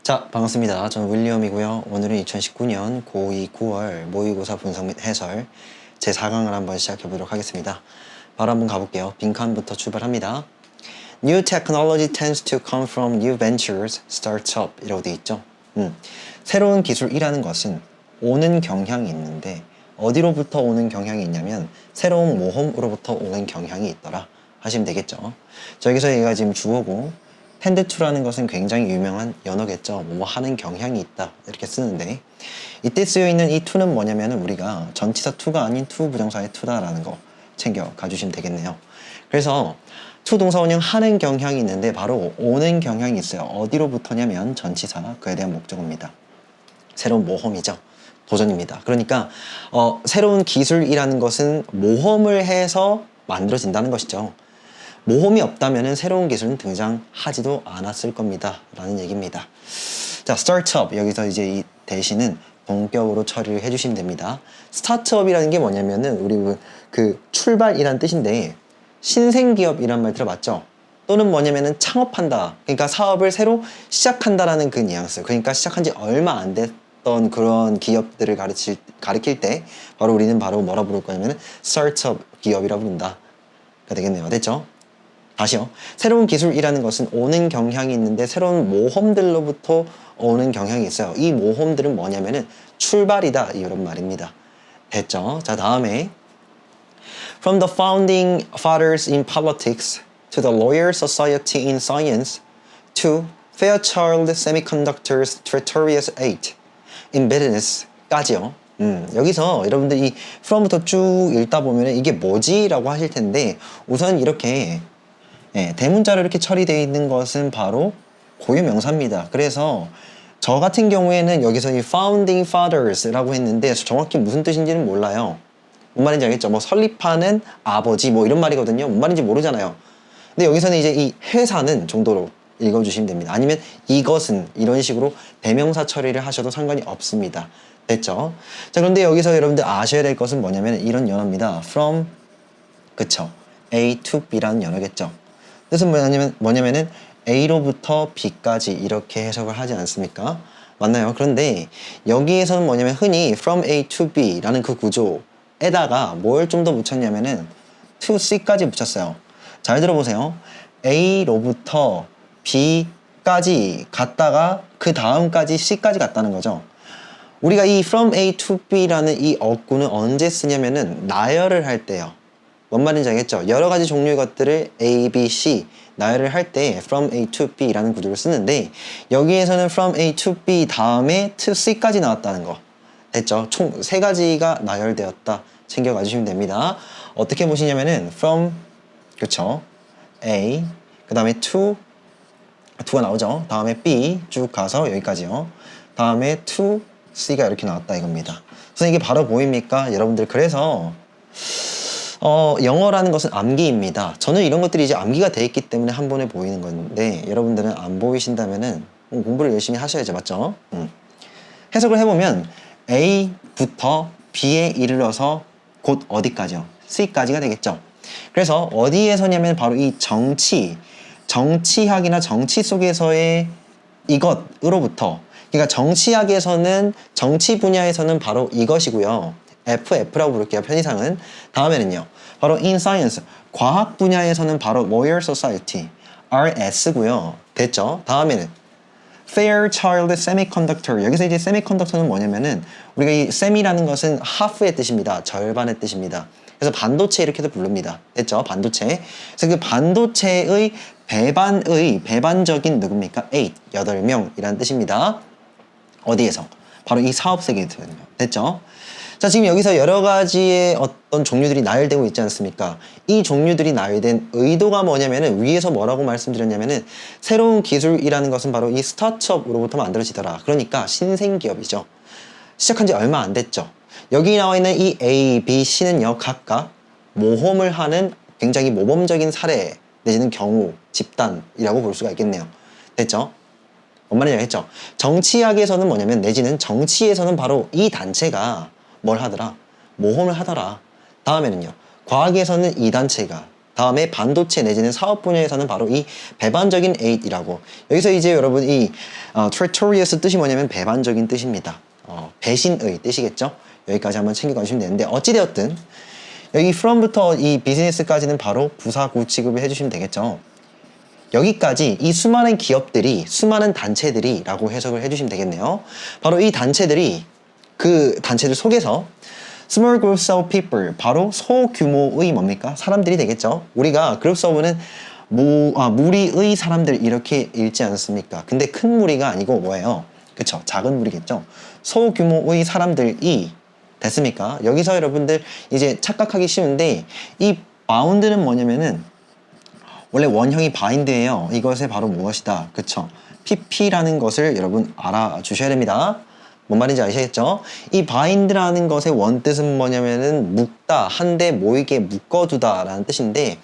자, 반갑습니다. 저는 윌리엄이고요. 오늘은 2019년 고2 9월 모의고사 분석 및 해설 제4강을 한번 시작해 보도록 하겠습니다. 바로 한번 가볼게요. 빈칸부터 출발합니다. New technology tends to come from new ventures, startup 이라고 되어 있죠. 새로운 기술이라는 것은 오는 경향이 있는데 어디로부터 오는 경향이 있냐면 새로운 모험으로부터 오는 경향이 있더라 하시면 되겠죠. 자, 여기서 얘가 지금 주어고 tend to라는 것은 굉장히 유명한 연어겠죠. 뭐 하는 경향이 있다 이렇게 쓰는데 이때 쓰여있는 이 to는 뭐냐면 우리가 전치사 to가 아닌 to 부정사의 to다라는 거 챙겨 가주시면 되겠네요. 그래서 to 동사원형 하는 경향이 있는데 바로 오는 경향이 있어요. 어디로부터냐면 전치사 그에 대한 목적어입니다. 새로운 모험이죠. 도전입니다. 그러니까 새로운 기술이라는 것은 모험을 해서 만들어진다는 것이죠. 모험이 없다면 새로운 기술은 등장하지도 않았을 겁니다. 라는 얘기입니다. 자, 스타트업 여기서 이제 이 대신은 본격으로 처리를 해주시면 됩니다. 스타트업이라는 게 뭐냐면은 우리 그 출발이란 뜻인데 신생기업이란 말 들어봤죠? 또는 뭐냐면은 창업한다. 그러니까 사업을 새로 시작한다라는 그 뉘앙스. 그러니까 시작한 지 얼마 안 됐던 그런 기업들을 가리킬 때 바로 우리는 바로 뭐라 부를 거냐면은 스타트업 기업이라 부른다. 가 되겠네요. 됐죠? 다시요. 새로운 기술이라는 것은 오는 경향이 있는데 새로운 모험들로부터 오는 경향이 있어요. 이 모험들은 뭐냐면은 출발이다 이런 말입니다. 됐죠? 자, 다음에 From the founding fathers in politics to the Loyal Society in science to Fairchild Semiconductor's Traitorous Act in business까지요. 여기서 여러분들 이 from부터 쭉 읽다 보면 이게 뭐지? 라고 하실 텐데 우선 이렇게 대문자로 이렇게 처리되어 있는 것은 바로 고유명사입니다. 그래서 저 같은 경우에는 여기서 이 founding fathers라고 했는데 정확히 무슨 뜻인지는 몰라요. 뭔 말인지 알겠죠? 뭐 설립하는 아버지 뭐 이런 말이거든요. 뭔 말인지 모르잖아요. 근데 여기서는 이제 이 회사는 정도로 읽어주시면 됩니다. 아니면 이것은 이런 식으로 대명사 처리를 하셔도 상관이 없습니다. 됐죠? 자, 그런데 여기서 여러분들 아셔야 될 것은 뭐냐면 이런 연어입니다. From, 그쵸? A to B라는 연어겠죠? 뜻은 뭐냐면은 A로부터 B까지 이렇게 해석을 하지 않습니까? 맞나요? 그런데 여기에서는 뭐냐면 흔히 from A to B라는 그 구조에다가 뭘 좀 더 붙였냐면은 to C까지 붙였어요. 잘 들어보세요. A로부터 B까지 갔다가 그 다음까지 C까지 갔다는 거죠. 우리가 이 from A to B라는 이 어구는 언제 쓰냐면은 나열을 할 때요. 뭔 말인지 알겠죠? 여러 가지 종류의 것들을 A, B, C 나열을 할 때 from A to B라는 구조를 쓰는데 여기에서는 from A to B 다음에 to C까지 나왔다는 거 됐죠? 총 3가지가 나열되었다 챙겨가 주시면 됩니다. 어떻게 보시냐면은 from 그쵸? A 그 다음에 to가 나오죠? 다음에 B 쭉 가서 여기까지요. 다음에 to C가 이렇게 나왔다 이겁니다. 그래서 이게 바로 보입니까? 여러분들 그래서 영어라는 것은 암기입니다. 저는 이런 것들이 이제 암기가 돼 있기 때문에 한 번에 보이는 건데 여러분들은 안 보이신다면은 공부를 열심히 하셔야죠. 맞죠? 해석을 해보면 A부터 B에 이르러서 곧 어디까지요? C까지가 되겠죠. 그래서 어디에서냐면 바로 이 정치학이나 정치 속에서의 이것으로부터 그러니까 정치학에서는 정치 분야에서는 바로 이것이고요. FF라고 부를게요. 편의상은. 다음에는요. 바로 in science. 과학 분야에서는 바로 Royal Society. RS고요. 됐죠? 다음에는 Fairchild Semiconductor. 여기서 이제 semiconductor는 뭐냐면은 우리가 이 sem이라는 것은 half의 뜻입니다. 절반의 뜻입니다. 그래서 반도체 이렇게도 부릅니다. 됐죠? 반도체. 그래서 그 반도체의 배반적인 누굽니까? 8명이라는 뜻입니다. 어디에서? 바로 이 사업 세계에서는요. 됐죠? 자, 지금 여기서 여러 가지의 어떤 종류들이 나열되고 있지 않습니까? 이 종류들이 나열된 의도가 뭐냐면은 위에서 뭐라고 말씀드렸냐면은 새로운 기술이라는 것은 바로 이 스타트업으로부터 만들어지더라. 그러니까 신생기업이죠. 시작한 지 얼마 안 됐죠. 여기 나와 있는 이 A, B, C는요 각각 모험을 하는 굉장히 모범적인 사례 내지는 경우, 집단이라고 볼 수가 있겠네요. 됐죠? 뭔 말인지 알겠죠? 정치학에서는 뭐냐면 내지는 정치에서는 바로 이 단체가 뭘 하더라? 모험을 하더라. 다음에는요. 과학에서는 이 단체가 다음에 반도체 내지는 사업 분야에서는 바로 이 배반적인 aid이라고. 여기서 이제 여러분 이 traitorous 뜻이 뭐냐면 배반적인 뜻입니다. 배신의 뜻이겠죠. 여기까지 한번 챙겨가 주시면 되는데 어찌되었든 여기 from부터 이 비즈니스까지는 바로 부사구 취급을 해주시면 되겠죠. 여기까지 이 수많은 기업들이, 수많은 단체들이 라고 해석을 해주시면 되겠네요. 바로 이 단체들이 그 단체들 속에서 small groups of people, 바로 소규모의 뭡니까? 사람들이 되겠죠. 우리가 groups of는 무리의 사람들 이렇게 읽지 않습니까? 근데 큰 무리가 아니고 뭐예요? 그쵸? 작은 무리겠죠. 소규모의 사람들이 됐습니까? 여기서 여러분들 이제 착각하기 쉬운데 이 bound는 뭐냐면은 원래 원형이 bind예요. 이것의 바로 무엇이다. 그쵸? pp라는 것을 여러분 알아주셔야 됩니다. 뭔 말인지 아시겠죠? 이 bind라는 것의 원뜻은 뭐냐면은 묶다, 한데 모이게 묶어두다 라는 뜻인데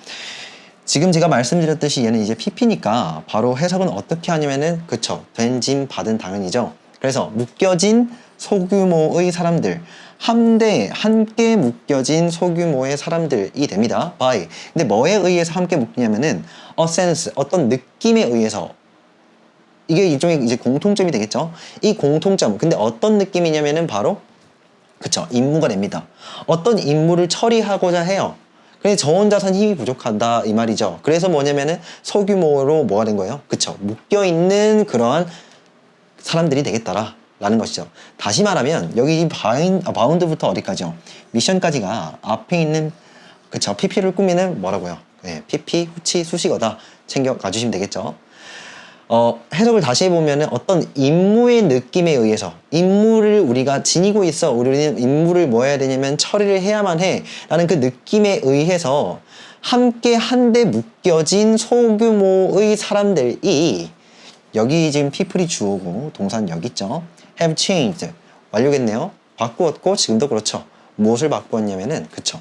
지금 제가 말씀드렸듯이 얘는 이제 pp니까 바로 해석은 어떻게 하냐면은 그쵸? 된, 짐, 받은 당연이죠. 그래서 묶여진 소규모의 사람들, 함께 묶여진 소규모의 사람들이 됩니다. by. 근데 뭐에 의해서 함께 묶이냐면은 a sense, 어떤 느낌에 의해서. 이게 일종의 이제 공통점이 되겠죠. 이 공통점. 근데 어떤 느낌이냐면은 바로 그쵸, 임무가 됩니다. 어떤 임무를 처리하고자 해요. 그래서 저 혼자선 힘이 부족하다 이 말이죠. 그래서 뭐냐면은 소규모로 뭐가 된 거예요? 그쵸, 묶여 있는 그러한 사람들이 되겠더라 라는 것이죠. 다시 말하면 여기 바운드부터 어디까지요? 미션까지가 앞에 있는 그쵸, PP를 꾸미는 뭐라고요? 네, PP, 후치, 수식어다 챙겨가 주시면 되겠죠. 해석을 다시 해보면 어떤 임무의 느낌에 의해서 임무를 우리가 지니고 있어. 우리는 임무를 뭐 해야 되냐면 처리를 해야만 해 라는 그 느낌에 의해서 함께 한데 묶여진 소규모의 사람들이 여기 지금 people이 주어고 동사는 여기 있죠. have changed. 완료겠네요. 바꾸었고 지금도 그렇죠. 무엇을 바꾸었냐면은 그쵸,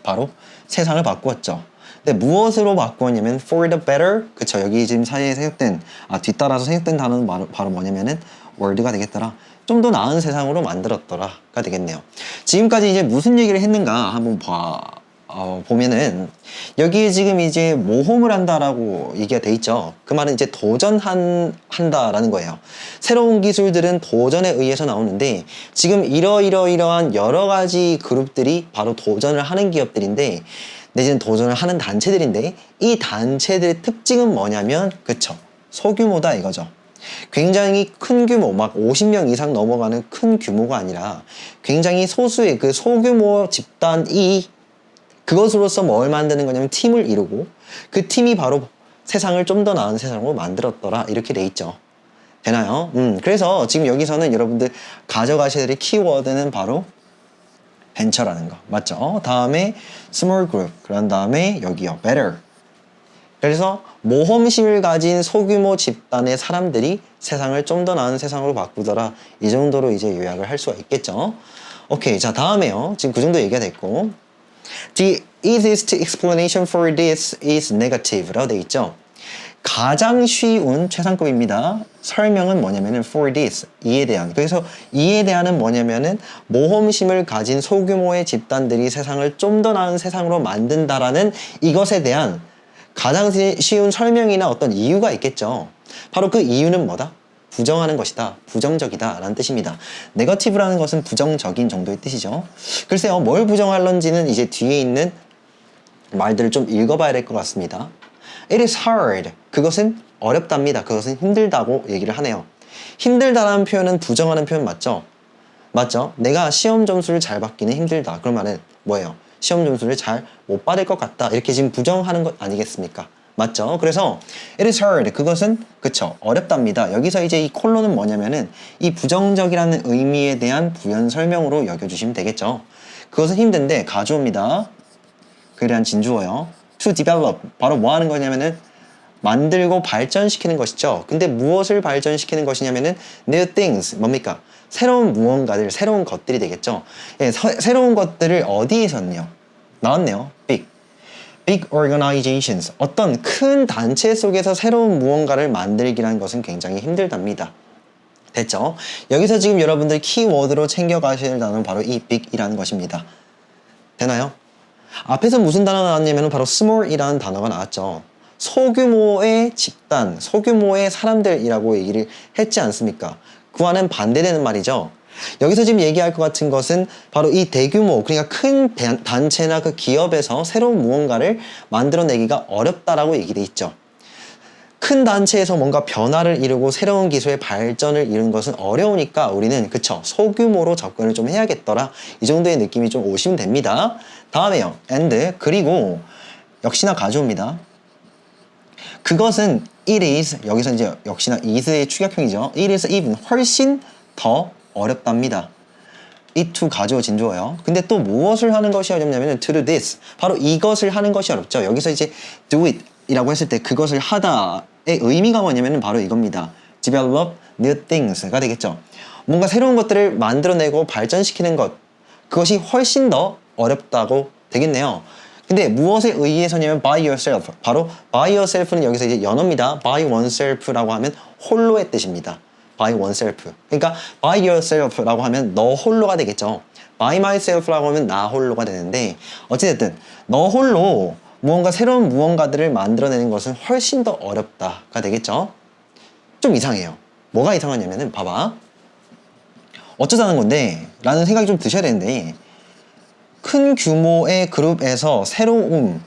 바로 세상을 바꾸었죠. 근데 무엇으로 바꾸었냐면 for the better. 그쵸, 여기 지금 사이에 생략된 뒤따라서 생략된 단어는 바로 뭐냐면은 word가 되겠더라. 좀 더 나은 세상으로 만들었더라가 되겠네요. 지금까지 이제 무슨 얘기를 했는가 한번 보면은 여기에 지금 이제 모험을 한다라고 얘기가 돼 있죠. 그 말은 이제 도전한다라는 거예요. 새로운 기술들은 도전에 의해서 나오는데 지금 이러한 여러 가지 그룹들이 바로 도전을 하는 기업들인데 내지는 도전을 하는 단체들인데 이 단체들의 특징은 뭐냐면 그쵸, 소규모다 이거죠. 굉장히 큰 규모, 막 50명 이상 넘어가는 큰 규모가 아니라 굉장히 소수의 그 소규모 집단이 그것으로서 뭘 만드는 거냐면 팀을 이루고 그 팀이 바로 세상을 좀 더 나은 세상으로 만들었더라 이렇게 돼 있죠. 되나요? 그래서 지금 여기서는 여러분들 가져가셔야 될 키워드는 바로 벤처라는 거 맞죠? 다음에 small group, 그런 다음에 여기요 better. 그래서 모험심을 가진 소규모 집단의 사람들이 세상을 좀 더 나은 세상으로 바꾸더라. 이 정도로 이제 요약을 할 수가 있겠죠. 오케이, 자 다음에요. 지금 그 정도 얘기가 됐고 The easiest explanation for this is negative라고 되어 있죠. 가장 쉬운 최상급입니다. 설명은 뭐냐면은 for this, 이에 대한. 그래서 이에 대한은 뭐냐면은 모험심을 가진 소규모의 집단들이 세상을 좀 더 나은 세상으로 만든다라는 이것에 대한 가장 쉬운 설명이나 어떤 이유가 있겠죠. 바로 그 이유는 뭐다? 부정하는 것이다. 부정적이다 라는 뜻입니다. 네거티브라는 것은 부정적인 정도의 뜻이죠. 글쎄요, 뭘 부정할런지는 이제 뒤에 있는 말들을 좀 읽어봐야 될 것 같습니다. It is hard. 그것은 어렵답니다. 그것은 힘들다고 얘기를 하네요. 힘들다라는 표현은 부정하는 표현 맞죠? 맞죠? 내가 시험 점수를 잘 받기는 힘들다. 그런 말은 뭐예요? 시험 점수를 잘 못 받을 것 같다. 이렇게 지금 부정하는 것 아니겠습니까? 맞죠? 그래서 it is hard. 그것은 그쵸, 어렵답니다. 여기서 이제 이 콜론은 뭐냐면은 이 부정적이라는 의미에 대한 부연 설명으로 여겨주시면 되겠죠. 그것은 힘든데 가주어입니다. 그에 대한 진주어요. to develop. 바로 뭐 하는 거냐면은 만들고 발전시키는 것이죠. 근데 무엇을 발전시키는 것이냐면은 new things. 뭡니까? 새로운 무언가들, 새로운 것들이 되겠죠. 예, 새로운 것들을 어디에서는요? 나왔네요. big organizations. 어떤 큰 단체 속에서 새로운 무언가를 만들기라는 것은 굉장히 힘들답니다. 됐죠? 여기서 지금 여러분들 키워드로 챙겨가셔야 할 단어는 바로 이 big이라는 것입니다. 되나요? 앞에서 무슨 단어가 나왔냐면 바로 small이라는 단어가 나왔죠. 소규모의 집단, 소규모의 사람들이라고 얘기를 했지 않습니까? 그와는 반대되는 말이죠. 여기서 지금 얘기할 것 같은 것은 바로 이 대규모, 그러니까 큰 단체나 그 기업에서 새로운 무언가를 만들어내기가 어렵다라고 얘기돼 있죠. 큰 단체에서 뭔가 변화를 이루고 새로운 기술의 발전을 이루는 것은 어려우니까 우리는 그쵸, 소규모로 접근을 좀 해야겠더라, 이 정도의 느낌이 좀 오시면 됩니다. 다음에요, and, 그리고 역시나 가져옵니다. 그것은 it is, 여기서 이제 역시나 is의 축약형이죠. it is even, 훨씬 더 어렵답니다. it to 가져진 주어요. 근데 또 무엇을 하는 것이 어렵냐면 to do this, 바로 이것을 하는 것이 어렵죠. 여기서 이제 do it 이라고 했을 때 그것을 하다의 의미가 뭐냐면 바로 이겁니다. develop new things가 되겠죠. 뭔가 새로운 것들을 만들어내고 발전시키는 것, 그것이 훨씬 더 어렵다고 되겠네요. 근데 무엇에 의해서냐면 by yourself, 바로 by yourself는 여기서 이제 연어입니다. by oneself라고 하면 홀로의 뜻입니다. by oneself, 그러니까 by yourself라고 하면 너 홀로가 되겠죠. by myself라고 하면 나 홀로가 되는데, 어찌됐든 너 홀로 무언가 새로운 무언가들을 만들어내는 것은 훨씬 더 어렵다가 되겠죠. 좀 이상해요. 뭐가 이상하냐면은 봐봐, 어쩌자는 건데 라는 생각이 좀 드셔야 되는데, 큰 규모의 그룹에서 새로운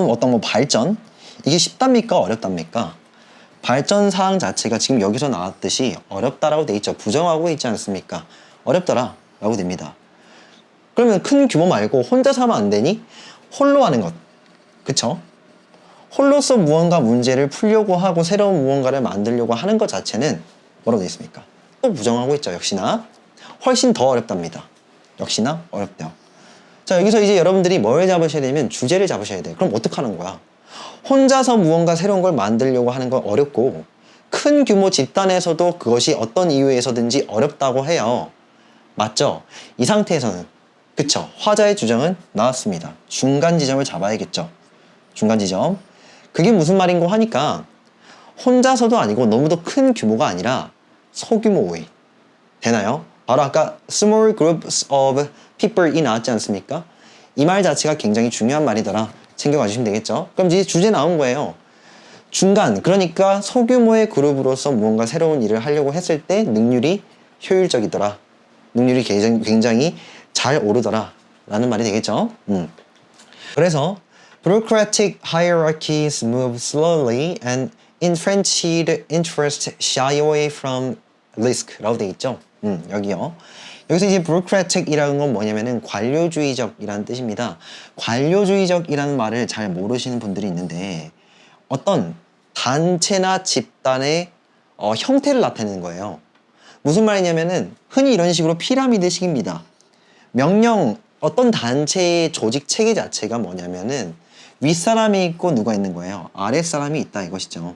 어떤 뭐 발전, 이게 쉽답니까 어렵답니까? 발전 사항 자체가 지금 여기서 나왔듯이 어렵다라고 돼 있죠. 부정하고 있지 않습니까? 어렵더라 라고 됩니다. 그러면 큰 규모 말고 혼자서 하면 안 되니? 홀로 하는 것, 그쵸? 홀로서 무언가 문제를 풀려고 하고 새로운 무언가를 만들려고 하는 것 자체는 뭐라고 돼 있습니까? 또 부정하고 있죠. 역시나 훨씬 더 어렵답니다. 역시나 어렵대요. 자, 여기서 이제 여러분들이 뭘 잡으셔야 되냐면 주제를 잡으셔야 돼요. 그럼 어떡하는 거야? 혼자서 무언가 새로운 걸 만들려고 하는 건 어렵고, 큰 규모 집단에서도 그것이 어떤 이유에서든지 어렵다고 해요. 맞죠? 이 상태에서는, 그쵸, 화자의 주장은 나왔습니다. 중간 지점을 잡아야겠죠. 중간 지점. 그게 무슨 말인고 하니까 혼자서도 아니고 너무도 큰 규모가 아니라 소규모의, 되나요? 바로 아까 small groups of people이 나왔지 않습니까? 이 말 자체가 굉장히 중요한 말이더라, 챙겨가 주시면 되겠죠. 그럼 이제 주제 나온 거예요. 중간, 그러니까 소규모의 그룹으로서 무언가 새로운 일을 하려고 했을 때 능률이 효율적이더라, 능률이 굉장히 잘 오르더라 라는 말이 되겠죠. 그래서 bureaucratic hierarchies move slowly and enfranchised interests shy away from risk라고 되어 있죠. 여기요. 여기서 이제 bureaucratic이라는 건 뭐냐면은 관료주의적이라는 뜻입니다. 관료주의적이라는 말을 잘 모르시는 분들이 있는데, 어떤 단체나 집단의 형태를 나타내는 거예요. 무슨 말이냐면은 흔히 이런 식으로 피라미드식입니다. 어떤 단체의 조직 체계 자체가 뭐냐면은 윗사람이 있고 누가 있는 거예요? 아랫사람이 있다 이것이죠.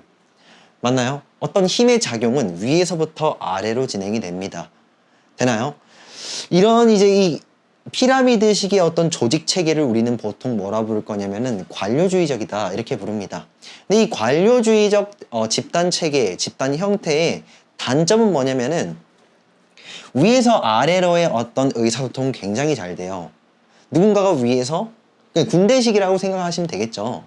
맞나요? 어떤 힘의 작용은 위에서부터 아래로 진행이 됩니다. 되나요? 이런 이제 이 피라미드식의 어떤 조직 체계를 우리는 보통 뭐라 부를 거냐면은 관료주의적이다 이렇게 부릅니다. 근데 이 관료주의적 집단 체계, 집단 형태의 단점은 뭐냐면은 위에서 아래로의 어떤 의사소통은 굉장히 잘 돼요. 누군가가 위에서, 군대식이라고 생각하시면 되겠죠.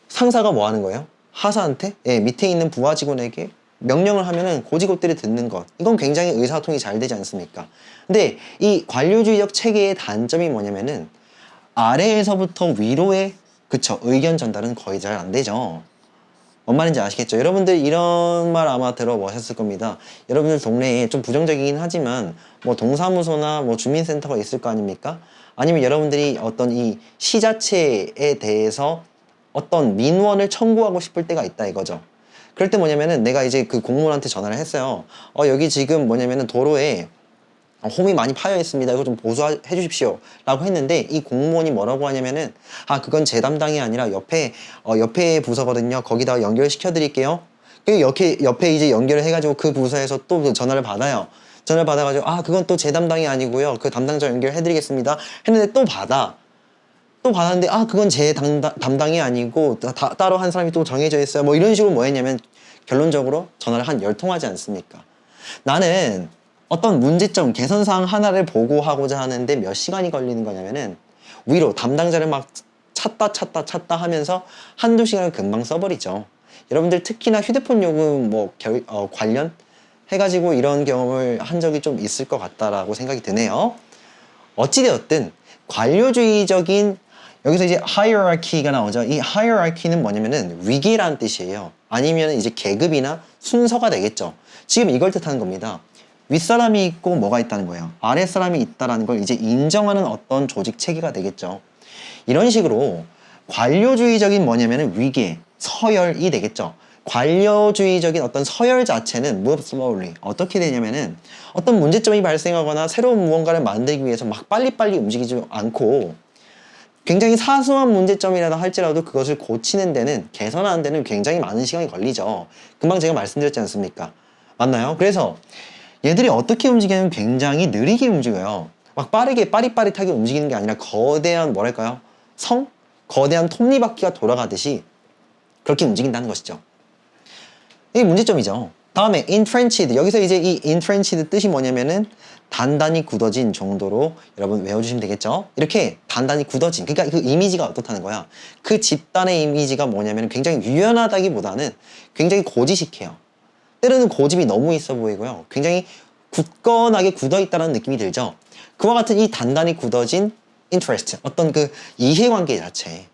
상사가 뭐 하는 거예요? 하사한테, 밑에 있는 부하 직원에게 명령을 하면은 고직업들이 듣는 것, 이건 굉장히 의사소통이 잘 되지 않습니까? 근데 이 관료주의적 체계의 단점이 뭐냐면은 아래에서부터 위로의, 그쵸, 의견 전달은 거의 잘 안 되죠. 뭔 말인지 아시겠죠? 여러분들 이런 말 아마 들어보셨을 겁니다. 여러분들 동네에 좀 부정적이긴 하지만 뭐 동사무소나 뭐 주민센터가 있을 거 아닙니까? 아니면 여러분들이 어떤 이 시 자체에 대해서 어떤 민원을 청구하고 싶을 때가 있다 이거죠. 그럴 때 뭐냐면은 내가 이제 그 공무원한테 전화를 했어요. 여기 지금 뭐냐면은 도로에 홈이 많이 파여 있습니다. 이거 좀 보수해 주십시오 라고 했는데, 이 공무원이 뭐라고 하냐면은 그건 제 담당이 아니라 옆에 부서거든요. 거기다가 연결시켜 드릴게요. 그 옆에 이제 연결을 해가지고 그 부서에서 또 전화를 받아요. 전화를 받아가지고 그건 또 제 담당이 아니고요, 그 담당자 연결해 드리겠습니다 했는데 또 받았는데 그건 제 담당이 아니고 따로 한 사람이 또 정해져 있어요. 뭐 이런 식으로 뭐 했냐면 결론적으로 전화를 한 10통 하지 않습니까? 나는 어떤 문제점, 개선사항 하나를 보고하고자 하는데 몇 시간이 걸리는 거냐면은 위로 담당자를 막 찾다 하면서 한두 시간을 금방 써버리죠. 여러분들 특히나 휴대폰 요금 관련 해가지고 이런 경험을 한 적이 좀 있을 것 같다라고 생각이 드네요. 어찌되었든 관료주의적인 여기서 이제 hierarchy가 나오죠. 이 hierarchy는 뭐냐면은 위계라는 뜻이에요. 아니면 이제 계급이나 순서가 되겠죠. 지금 이걸 뜻하는 겁니다. 윗사람이 있고 뭐가 있다는 거예요. 아랫사람이 있다라는 걸 이제 인정하는 어떤 조직 체계가 되겠죠. 이런 식으로 관료주의적인 뭐냐면은 위계, 서열이 되겠죠. 관료주의적인 어떤 서열 자체는 move slowly. 어떻게 되냐면은 어떤 문제점이 발생하거나 새로운 무언가를 만들기 위해서 막 빨리빨리 움직이지 않고 굉장히 사소한 문제점이라도 할지라도 그것을 고치는 데는, 개선하는 데는 굉장히 많은 시간이 걸리죠. 금방 제가 말씀드렸지 않습니까? 맞나요? 그래서 얘들이 어떻게 움직이냐면 굉장히 느리게 움직여요. 막 빠르게 빠릿빠릿하게 움직이는 게 아니라 거대한 뭐랄까요? 거대한 톱니바퀴가 돌아가듯이 그렇게 움직인다는 것이죠. 이게 문제점이죠. 다음에 entrenched. 여기서 이제 이 entrenched 뜻이 뭐냐면은 단단히 굳어진 정도로 여러분 외워주시면 되겠죠. 이렇게 단단히 굳어진, 그러니까 그 이미지가 어떻다는 거야. 그 집단의 이미지가 뭐냐면 굉장히 유연하다기보다는 굉장히 고지식해요. 때로는 고집이 너무 있어 보이고요. 굉장히 굳건하게 굳어있다는 느낌이 들죠. 그와 같은 이 단단히 굳어진 interest, 어떤 그 이해관계 자체,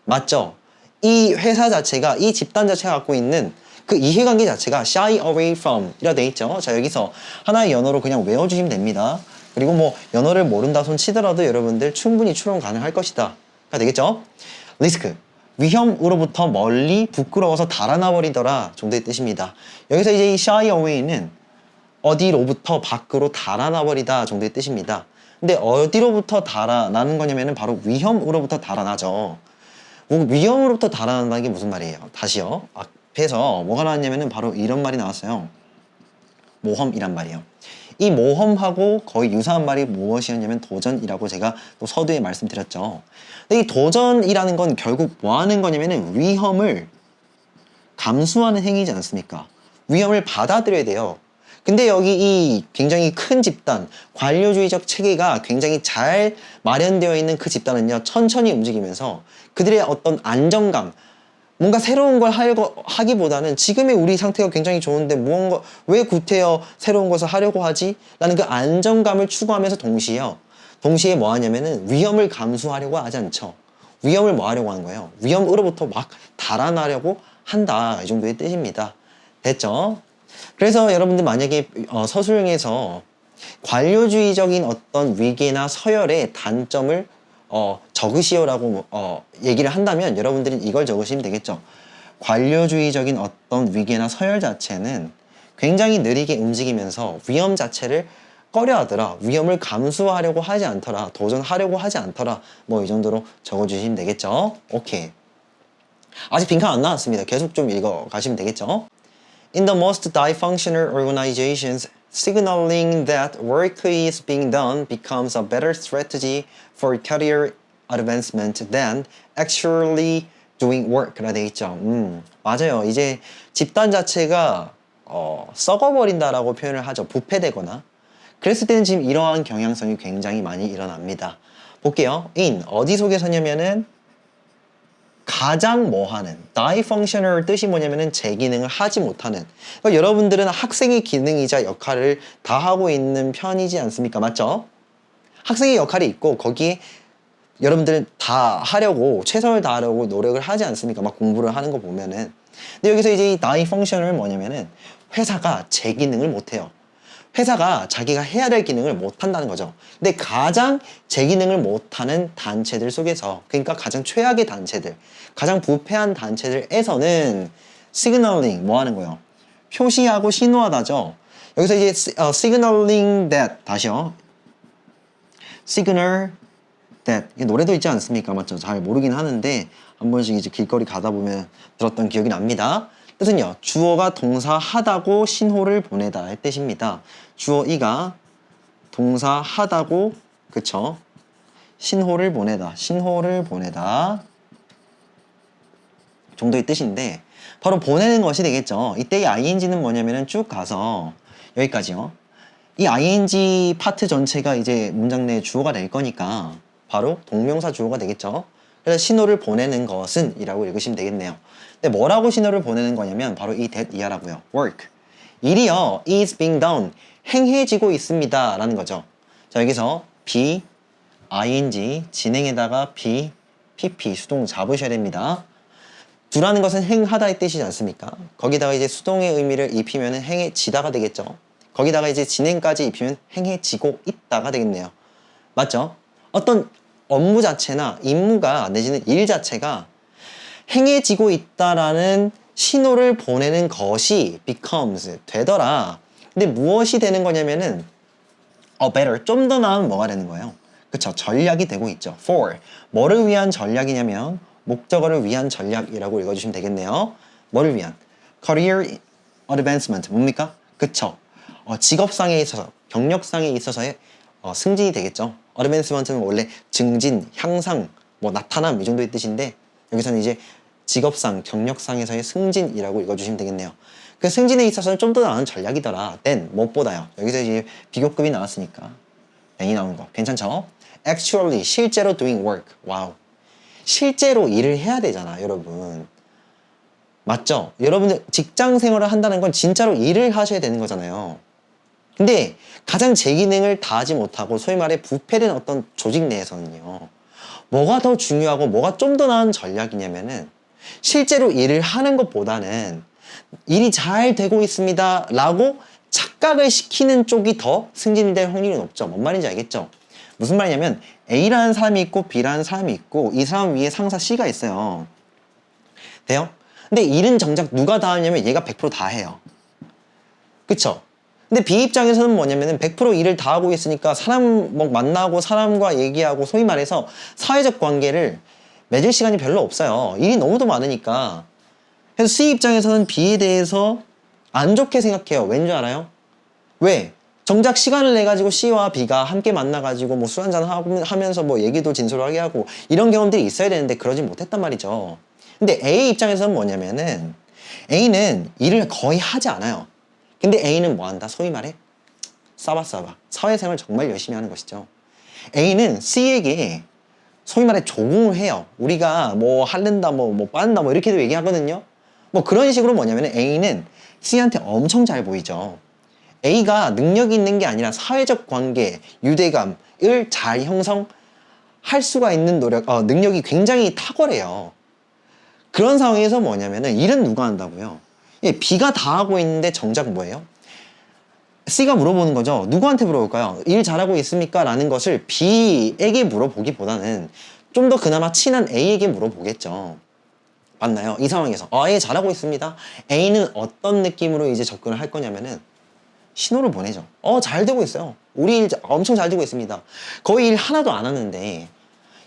맞죠? 이 회사 자체가, 이 집단 자체가 갖고 있는 그 이해관계 자체가 shy away from 이라 돼 있죠. 자, 여기서 하나의 연어로 그냥 외워주시면 됩니다. 그리고 뭐 연어를 모른다 손 치더라도 여러분들 충분히 추론 가능할 것이다 가 되겠죠. 리스크, 위험으로부터 멀리 부끄러워서 달아나 버리더라 정도의 뜻입니다. 여기서 이제 이 shy away는 어디로부터 밖으로 달아나 버리다 정도의 뜻입니다. 근데 어디로부터 달아나는 거냐면은 바로 위험으로부터 달아나죠. 위험으로부터 달아난다는 게 무슨 말이에요? 다시요. 앞에서 뭐가 나왔냐면은 바로 이런 말이 나왔어요. 모험이란 말이에요. 이 모험하고 거의 유사한 말이 무엇이었냐면 도전이라고 제가 또 서두에 말씀드렸죠. 근데 이 도전이라는 건 결국 뭐 하는 거냐면은 위험을 감수하는 행위지 않습니까? 위험을 받아들여야 돼요. 근데 여기 이 굉장히 큰 집단, 관료주의적 체계가 굉장히 잘 마련되어 있는 그 집단은요, 천천히 움직이면서 그들의 어떤 안정감, 뭔가 새로운 걸 하기보다는 지금의 우리 상태가 굉장히 좋은데 무언가, 왜 구태여 새로운 것을 하려고 하지? 라는 그 안정감을 추구하면서 동시에 뭐 하냐면은 위험을 감수하려고 하지 않죠. 위험을 뭐 하려고 하는 거예요? 위험으로부터 막 달아나려고 한다. 이 정도의 뜻입니다. 됐죠? 그래서 여러분들 만약에 서술형에서 관료주의적인 어떤 위계나 서열의 단점을 적으시오라고 얘기를 한다면 여러분들은 이걸 적으시면 되겠죠. 관료주의적인 어떤 위계나 서열 자체는 굉장히 느리게 움직이면서 위험 자체를 꺼려하더라. 위험을 감수하려고 하지 않더라. 도전하려고 하지 않더라. 뭐 이 정도로 적어주시면 되겠죠. 오케이. 아직 빈칸 안 나왔습니다. 계속 좀 읽어가시면 되겠죠. In the most dysfunctional organizations, signaling that work is being done becomes a better strategy for career advancement than actually doing work라 돼 있죠. 맞아요. 이제 집단 자체가 썩어버린다라고 표현을 하죠. 부패되거나. 그랬을 때는 지금 이러한 경향성이 굉장히 많이 일어납니다. 볼게요. in 어디 속에서냐면은 가장 뭐하는, dysfunctional 뜻이 뭐냐면은 제 기능을 하지 못하는. 그러니까 여러분들은 학생의 기능이자 역할을 다 하고 있는 편이지 않습니까? 맞죠? 학생의 역할이 있고 거기에 여러분들은 다 하려고, 최선을 다하려고 노력을 하지 않습니까? 막 공부를 하는 거 보면은. 근데 여기서 이제 이 dysfunctional은 뭐냐면은 회사가 제 기능을 못해요. 회사가 자기가 해야 될 기능을 못한다는 거죠. 근데 가장 제 기능을 못하는 단체들 속에서, 그러니까 가장 최악의 단체들, 가장 부패한 단체들에서는 signaling 뭐 하는 거예요? 표시하고 신호하다죠. 여기서 이제 signaling that, 다시요. signal that, 노래도 있지 않습니까? 맞죠? 잘 모르긴 하는데 한 번씩 이제 길거리 가다 보면 들었던 기억이 납니다. 뜻은요, 주어가 동사 하다고 신호를 보내다 할 뜻입니다. 주어 이가 동사 하다고, 그쵸? 신호를 보내다 정도의 뜻인데 바로 보내는 것이 되겠죠. 이때 이 ing는 뭐냐면은 쭉 가서 여기까지요. 이 ing 파트 전체가 이제 문장 내 주어가 될 거니까 바로 동명사 주어가 되겠죠. 그래서 신호를 보내는 것은 이라고 읽으시면 되겠네요. 근데 뭐라고 신호를 보내는 거냐면 바로 이 that 이하라고요. work. 일이요. is being done. 행해지고 있습니다. 라는 거죠. 자, 여기서 be, ing, 진행에다가 be, pp, 수동 잡으셔야 됩니다. 두라는 것은 행하다의 뜻이지 않습니까? 거기다가 이제 수동의 의미를 입히면 행해지다가 되겠죠. 거기다가 이제 진행까지 입히면 행해지고 있다가 되겠네요. 맞죠? 어떤 업무 자체나 임무가 내지는 일 자체가 행해지고 있다라는 신호를 보내는 것이 becomes, 되더라. 근데 무엇이 되는 거냐면은 better, 좀 더 나은 뭐가 되는 거예요? 그쵸, 전략이 되고 있죠. for, 뭐를 위한 전략이냐면 목적어를 위한 전략이라고 읽어주시면 되겠네요. 뭐를 위한? career advancement, 뭡니까? 그쵸, 직업상에 있어서, 경력상에 있어서의 승진이 되겠죠. advancement는 원래 증진, 향상, 뭐 나타남 이 정도의 뜻인데 여기서는 이제 직업상, 경력상에서의 승진이라고 읽어주시면 되겠네요. 그 승진에 있어서는 좀 더 나은 전략이더라. then, 무엇보다요. 여기서 이제 비교급이 나왔으니까 then이 나온 거 괜찮죠? actually, 실제로 doing work. 와우. 실제로 일을 해야 되잖아, 여러분. 맞죠? 여러분들 직장 생활을 한다는 건 진짜로 일을 하셔야 되는 거잖아요. 근데 가장 제 기능을 다하지 못하고 소위 말해 부패된 어떤 조직 내에서는요. 뭐가 더 중요하고 뭐가 좀 더 나은 전략이냐면은 실제로 일을 하는 것보다는 일이 잘 되고 있습니다 라고 착각을 시키는 쪽이 더 승진이 될 확률이 높죠. 뭔 말인지 알겠죠? 무슨 말이냐면 A라는 사람이 있고 B라는 사람이 있고 이 사람 위에 상사 C가 있어요. 돼요? 근데 일은 정작 누가 다 하냐면 얘가 100% 다 해요. 그쵸? 근데 B 입장에서는 뭐냐면은 100% 일을 다 하고 있으니까 사람 뭐 만나고 사람과 얘기하고 소위 말해서 사회적 관계를 맺을 시간이 별로 없어요. 일이 너무도 많으니까. 그래서 C 입장에서는 B에 대해서 안 좋게 생각해요. 왠 줄 알아요? 왜? 정작 시간을 내가지고 C와 B가 함께 만나가지고 뭐 술 한잔 하면서 뭐 얘기도 진솔하게 하고 이런 경험들이 있어야 되는데 그러지 못했단 말이죠. 근데 A 입장에서는 뭐냐면은 A는 일을 거의 하지 않아요. 근데 A는 뭐 한다? 소위 말해 싸바싸바 사회생활 정말 열심히 하는 것이죠. A는 C에게 소위 말해 조공을 해요. 우리가 뭐 할른다 뭐 빠른다 뭐 이렇게도 얘기하거든요. 뭐 그런 식으로 뭐냐면 A는 C한테 엄청 잘 보이죠. A가 능력이 있는 게 아니라 사회적 관계, 유대감을 잘 형성할 수가 있는 능력이 굉장히 탁월해요. 그런 상황에서 뭐냐면은 일은 누가 한다고요? B가 다 하고 있는데 정작 뭐예요? C가 물어보는 거죠. 누구한테 물어볼까요? 일 잘하고 있습니까? 라는 것을 B에게 물어보기보다는 좀 더 그나마 친한 A에게 물어보겠죠. 맞나요? 이 상황에서 A 잘하고 있습니다. A는 어떤 느낌으로 이제 접근을 할 거냐면은 신호를 보내죠. 잘 되고 있어요. 우리 일 엄청 잘 되고 있습니다. 거의 일 하나도 안 하는데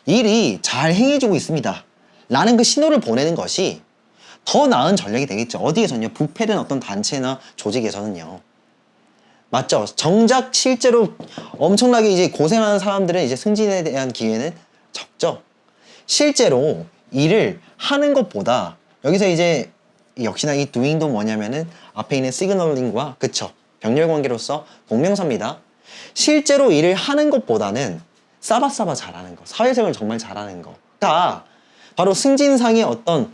일이 잘 행해지고 있습니다. 라는 그 신호를 보내는 것이 더 나은 전략이 되겠죠. 어디에서는요? 부패된 어떤 단체나 조직에서는요. 맞죠? 정작 실제로 엄청나게 이제 고생하는 사람들은 이제 승진에 대한 기회는 적죠. 실제로 일을 하는 것보다 여기서 이제 역시나 이 doing도 뭐냐면은 앞에 있는 signaling과 그쵸? 병렬 관계로서 동명사입니다. 실제로 일을 하는 것보다는 싸바싸바 잘하는 거, 사회생활 정말 잘하는 거가 바로 승진상의 어떤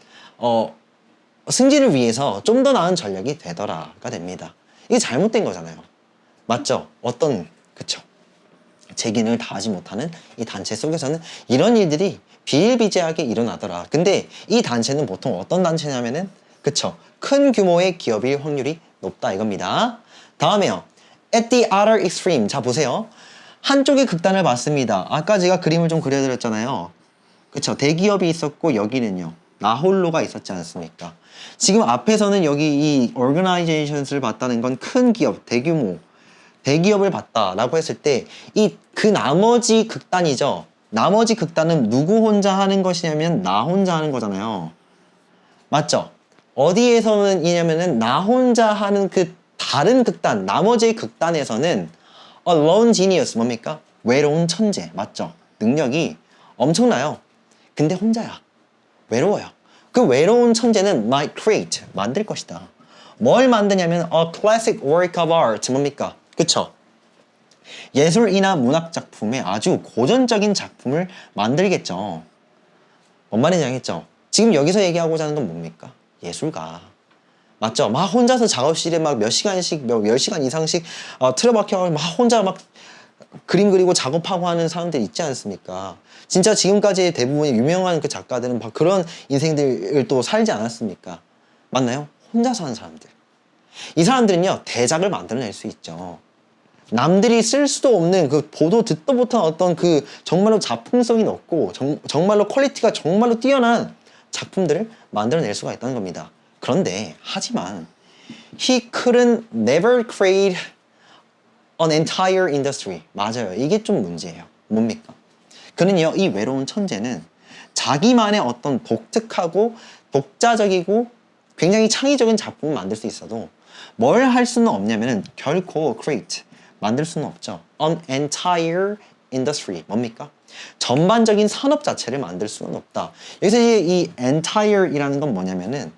승진을 위해서 좀 더 나은 전략이 되더라가 됩니다. 이게 잘못된 거잖아요. 맞죠? 그쵸? 제 기능을 다하지 못하는 이 단체 속에서는 이런 일들이 비일비재하게 일어나더라. 근데 이 단체는 보통 어떤 단체냐면은 그쵸? 큰 규모의 기업일 확률이 높다 이겁니다. 다음에요. At the other extreme. 자 보세요. 한쪽의 극단을 봤습니다. 아까 제가 그림을 좀 그려드렸잖아요. 그쵸? 대기업이 있었고 여기는요. 나홀로가 있었지 않습니까? 지금 앞에서는 여기 이 organizations를 봤다는 건 큰 기업, 대규모 대기업을 봤다라고 했을 때 그 나머지 극단이죠. 나머지 극단은 누구 혼자 하는 것이냐면 나 혼자 하는 거잖아요. 맞죠? 어디에서는 이냐면은 나 혼자 하는 그 다른 극단, 나머지 극단에서는 alone genius 뭡니까? 외로운 천재. 맞죠? 능력이 엄청나요. 근데 혼자야. 외로워요. 그 외로운 천재는 might create, 만들 것이다. 뭘 만드냐면 a classic work of art 뭡니까? 그쵸? 예술이나 문학 작품에 아주 고전적인 작품을 만들겠죠. 뭔 말인지 알겠죠? 지금 여기서 얘기하고자 하는 건 뭡니까? 예술가. 맞죠? 막 혼자서 작업실에 막 몇 시간씩, 몇 10시간 이상씩 틀어박혀 막 혼자 막 그림 그리고 작업하고 하는 사람들 있지 않습니까? 진짜 지금까지 대부분의 유명한 그 작가들은 막 그런 인생들을 또 살지 않았습니까? 맞나요? 혼자서 하는 사람들. 이 사람들은요, 대작을 만들어낼 수 있죠. 남들이 쓸 수도 없는 그 보도 듣도 못한 어떤 그 정말로 작품성이 높고 정말로 퀄리티가 정말로 뛰어난 작품들을 만들어낼 수가 있다는 겁니다. 그런데 하지만 he couldn't never create an entire industry. 맞아요. 이게 좀 문제예요. 뭡니까? 그는요, 이 외로운 천재는 자기만의 어떤 독특하고 독자적이고 굉장히 창의적인 작품을 만들 수 있어도 뭘 할 수는 없냐면은 결코 create 만들 수는 없죠. An entire industry. 뭡니까? 전반적인 산업 자체를 만들 수는 없다. 여기서 이 entire이라는 건 뭐냐면은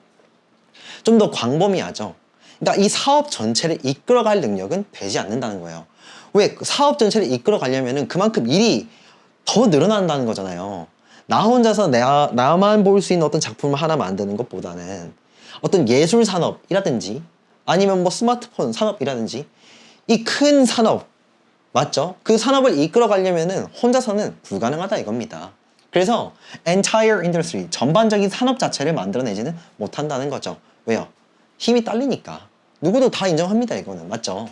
좀 더 광범위하죠. 그러니까 이 사업 전체를 이끌어갈 능력은 되지 않는다는 거예요. 왜? 사업 전체를 이끌어가려면은 그만큼 일이 더 늘어난다는 거잖아요. 나 혼자서 나만 볼 수 있는 어떤 작품을 하나 만드는 것보다는 어떤 예술 산업이라든지 아니면 뭐 스마트폰 산업이라든지 이 큰 산업, 맞죠? 그 산업을 이끌어 가려면은 혼자서는 불가능하다 이겁니다. 그래서 entire industry, 전반적인 산업 자체를 만들어내지는 못한다는 거죠. 왜요? 힘이 딸리니까. 누구도 다 인정합니다, 이거는. 맞죠?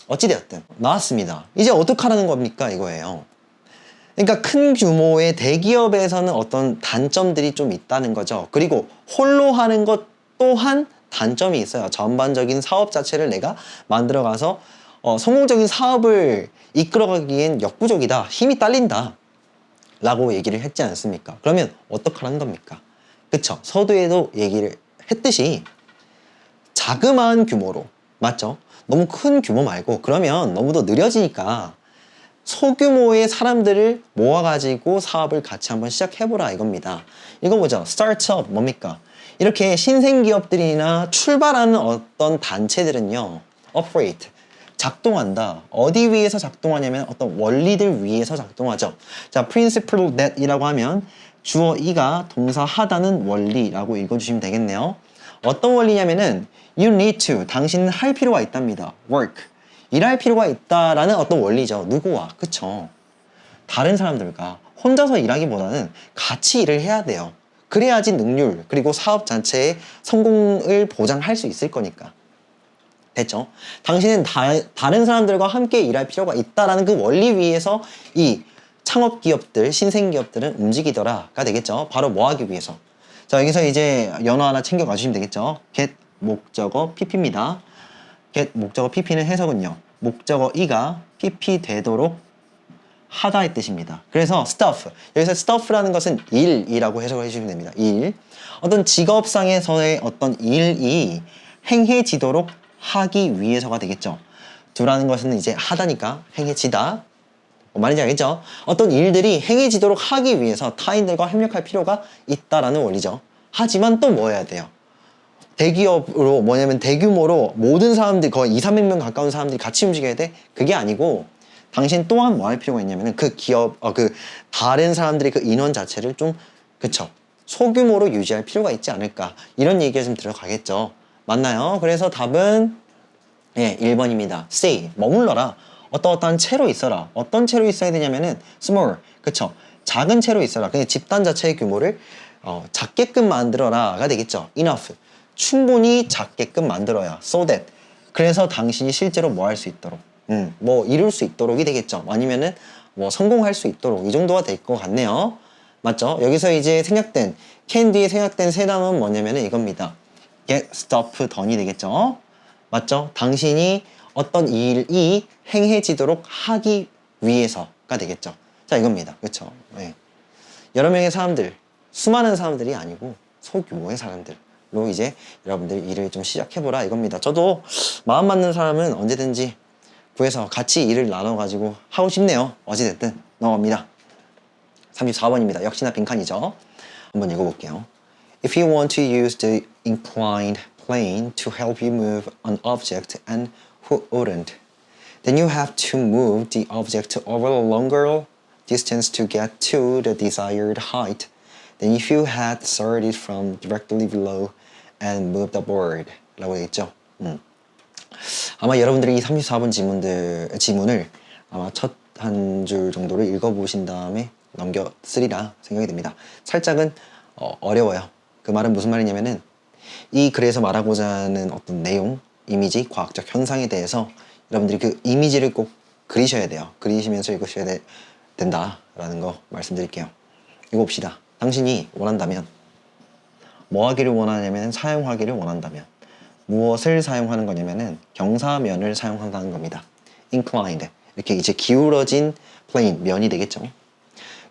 어찌되었든. 나왔습니다. 이제 어떡하라는 겁니까, 이거예요. 그러니까 큰 규모의 대기업에서는 어떤 단점들이 좀 있다는 거죠. 그리고 홀로 하는 것 또한 단점이 있어요. 전반적인 사업 자체를 내가 만들어가서 성공적인 사업을 이끌어가기엔 역부족이다. 힘이 딸린다. 라고 얘기를 했지 않습니까? 그러면 어떡하라는 겁니까? 그쵸? 서두에도 얘기를 했듯이 자그마한 규모로, 맞죠? 너무 큰 규모 말고 그러면 너무도 느려지니까 소규모의 사람들을 모아가지고 사업을 같이 한번 시작해보라 이겁니다. 이거 보죠. 스타트업 뭡니까? 이렇게 신생기업들이나 출발하는 어떤 단체들은요, operate, 작동한다. 어디 위에서 작동하냐면 어떤 원리들 위에서 작동하죠. 자, principle that이라고 하면 주어 이가 동사 하다는 원리라고 읽어주시면 되겠네요. 어떤 원리냐면은 you need to, 당신은 할 필요가 있답니다. work, 일할 필요가 있다라는 어떤 원리죠. 누구와? 그쵸? 다른 사람들과 혼자서 일하기보다는 같이 일을 해야 돼요. 그래야지 능률 그리고 사업 자체의 성공을 보장할 수 있을 거니까. 됐죠? 당신은 다른 사람들과 함께 일할 필요가 있다라는 그 원리 위에서 이 창업 기업들, 신생 기업들은 움직이더라가 되겠죠. 바로 뭐 하기 위해서. 자, 여기서 이제 연어 하나 챙겨 가주시면 되겠죠. get 목적어 pp입니다. get 목적어 pp는 해석은요. 목적어 이가 pp 되도록 하다의 뜻입니다. 그래서 stuff, 여기서 stuff라는 것은 일이라고 해석을 해주시면 됩니다. 일. 어떤 직업상에서의 어떤 일이 행해지도록 하기 위해서가 되겠죠. 두라는 것은 이제 하다니까 행해지다. 뭐 말인지 알겠죠? 어떤 일들이 행해지도록 하기 위해서 타인들과 협력할 필요가 있다라는 원리죠. 하지만 또 뭐 해야 돼요? 대기업으로 뭐냐면 대규모로 모든 사람들이 거의 200~300명 가까운 사람들이 같이 움직여야 돼? 그게 아니고 당신 또한 뭐 할 필요가 있냐면은 그 기업, 그 다른 사람들의 그 인원 자체를 좀, 그쵸? 소규모로 유지할 필요가 있지 않을까. 이런 얘기가 좀 들어가겠죠. 맞나요? 그래서 답은, 예, 1번입니다. stay, 머물러라. 어떠한 채로 있어라. 어떤 채로 있어야 되냐면은 small, 그쵸? 작은 채로 있어라. 그냥 집단 자체의 규모를 작게끔 만들어라가 되겠죠. enough, 충분히 작게끔 만들어야. so that, 그래서 당신이 실제로 뭐 할 수 있도록. 뭐 이룰 수 있도록이 되겠죠. 아니면은 뭐 성공할 수 있도록 이 정도가 될 것 같네요. 맞죠? 여기서 이제 생략된 can 뒤에 생략된 세 단어는 뭐냐면은 이겁니다. get stuff done이 되겠죠. 맞죠? 당신이 어떤 일이 행해지도록 하기 위해서가 되겠죠. 자, 이겁니다. 그렇죠? 네. 여러 명의 사람들, 수많은 사람들이 아니고 소규모의 사람들로 이제 여러분들 일을 좀 시작해보라 이겁니다. 저도 마음 맞는 사람은 언제든지 구해서 같이 일을 나눠가지고 하고 싶네요. 어찌됐든 넘어갑니다. 34번입니다. 역시나 빈칸이죠. 한번 읽어볼게요. If you want to use the inclined plane to help you move an object and who wouldn't? then you have to move the object over a longer distance to get to the desired height than if you had started from directly below and moved the board 라고 되어 있죠. 아마 여러분들이 이 34번 지문을 아마 첫 한 줄 정도를 읽어보신 다음에 넘겼으리라 생각이 듭니다. 살짝은 어려워요. 그 말은 무슨 말이냐면은 이 글에서 말하고자 하는 어떤 내용, 이미지, 과학적 현상에 대해서 여러분들이 그 이미지를 꼭 그리셔야 돼요. 그리시면서 읽으셔야 된다라는 거 말씀드릴게요. 이거 봅시다. 당신이 원한다면 뭐 하기를 원하냐면 사용하기를 원한다면 무엇을 사용하는 거냐면은 경사면을 사용한다는 겁니다. inclined 이렇게 이제 기울어진 plane 면이 되겠죠.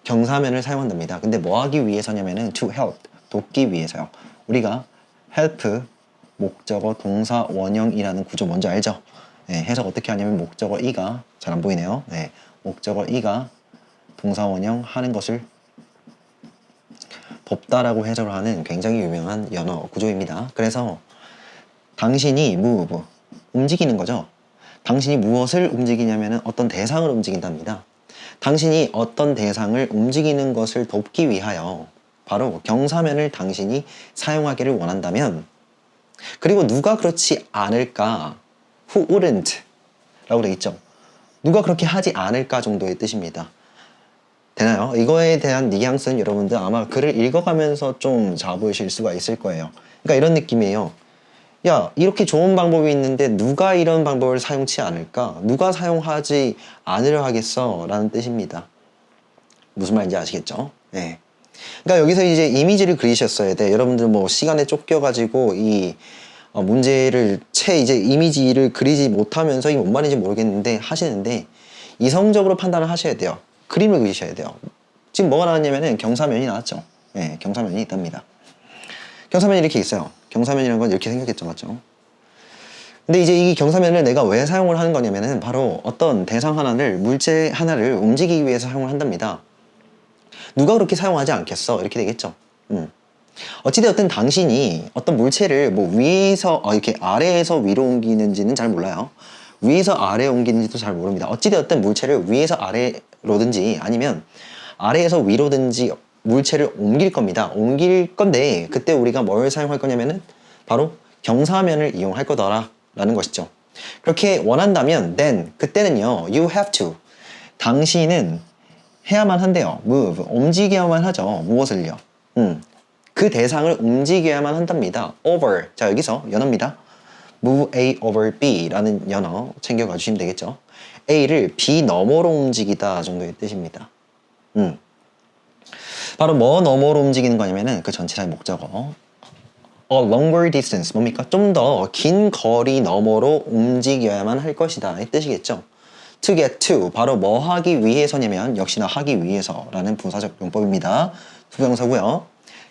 경사면을 사용한답니다. 근데 뭐 하기 위해서냐면은 to help 돕기 위해서요. 우리가 help 목적어 동사 원형이라는 구조 뭔지 알죠? 네, 해석 어떻게 하냐면 목적어 이가 잘 안 보이네요. 네, 목적어 이가 동사 원형 하는 것을 돕다라고 해석을 하는 굉장히 유명한 연어 구조입니다. 그래서 당신이 move 움직이는 거죠. 당신이 무엇을 움직이냐면 어떤 대상을 움직인답니다. 당신이 어떤 대상을 움직이는 것을 돕기 위하여 바로 경사면을 당신이 사용하기를 원한다면 그리고 누가 그렇지 않을까 who wouldn't 라고 되어 있죠. 누가 그렇게 하지 않을까 정도의 뜻입니다. 되나요? 이거에 대한 뉘앙스는 여러분들 아마 글을 읽어가면서 좀 잡으실 수가 있을 거예요. 그러니까 이런 느낌이에요. 야, 이렇게 좋은 방법이 있는데 누가 이런 방법을 사용치 않을까? 누가 사용하지 않으려 하겠어? 라는 뜻입니다. 무슨 말인지 아시겠죠? 네. 그러니까 여기서 이제 이미지를 그리셨어야 돼. 여러분들 뭐 시간에 쫓겨가지고 이 문제를 이제 이미지를 그리지 못하면서 이게 뭔 말인지 모르겠는데 하시는데 이성적으로 판단을 하셔야 돼요. 그림을 그리셔야 돼요. 지금 뭐가 나왔냐면은 경사면이 나왔죠. 네, 경사면이 있답니다. 경사면이 이렇게 있어요. 경사면이라는 건 이렇게 생겼겠죠, 맞죠? 근데 이제 이 경사면을 내가 왜 사용을 하는 거냐면은 바로 어떤 대상 하나를, 물체 하나를 움직이기 위해서 사용을 한답니다. 누가 그렇게 사용하지 않겠어? 이렇게 되겠죠. 어찌되었든 당신이 어떤 물체를 뭐 위에서, 이렇게 아래에서 위로 옮기는지는 잘 몰라요. 위에서 아래에 옮기는지도 잘 모릅니다. 어찌되었든 물체를 위에서 아래로든지 아니면 아래에서 위로든지 물체를 옮길 겁니다. 옮길 건데 그때 우리가 뭘 사용할 거냐면은 바로 경사면을 이용할 거더라 라는 것이죠. 그렇게 원한다면 then 그때는요 you have to 당신은 해야만 한대요. move 움직여야만 하죠. 무엇을요? 그 대상을 움직여야만 한답니다. over 자 여기서 연어입니다. move A over B 라는 연어 챙겨가 주시면 되겠죠. A를 B 너머로 움직이다 정도의 뜻입니다. 바로 뭐 너머로 움직이는 거냐면은 그 전치사의 목적어 a longer distance 뭡니까? 좀 더 긴 거리 너머로 움직여야만 할 것이다 이 뜻이겠죠. to get to 바로 뭐 하기 위해서냐면 역시나 하기 위해서라는 부사적 용법입니다. 부정사고요.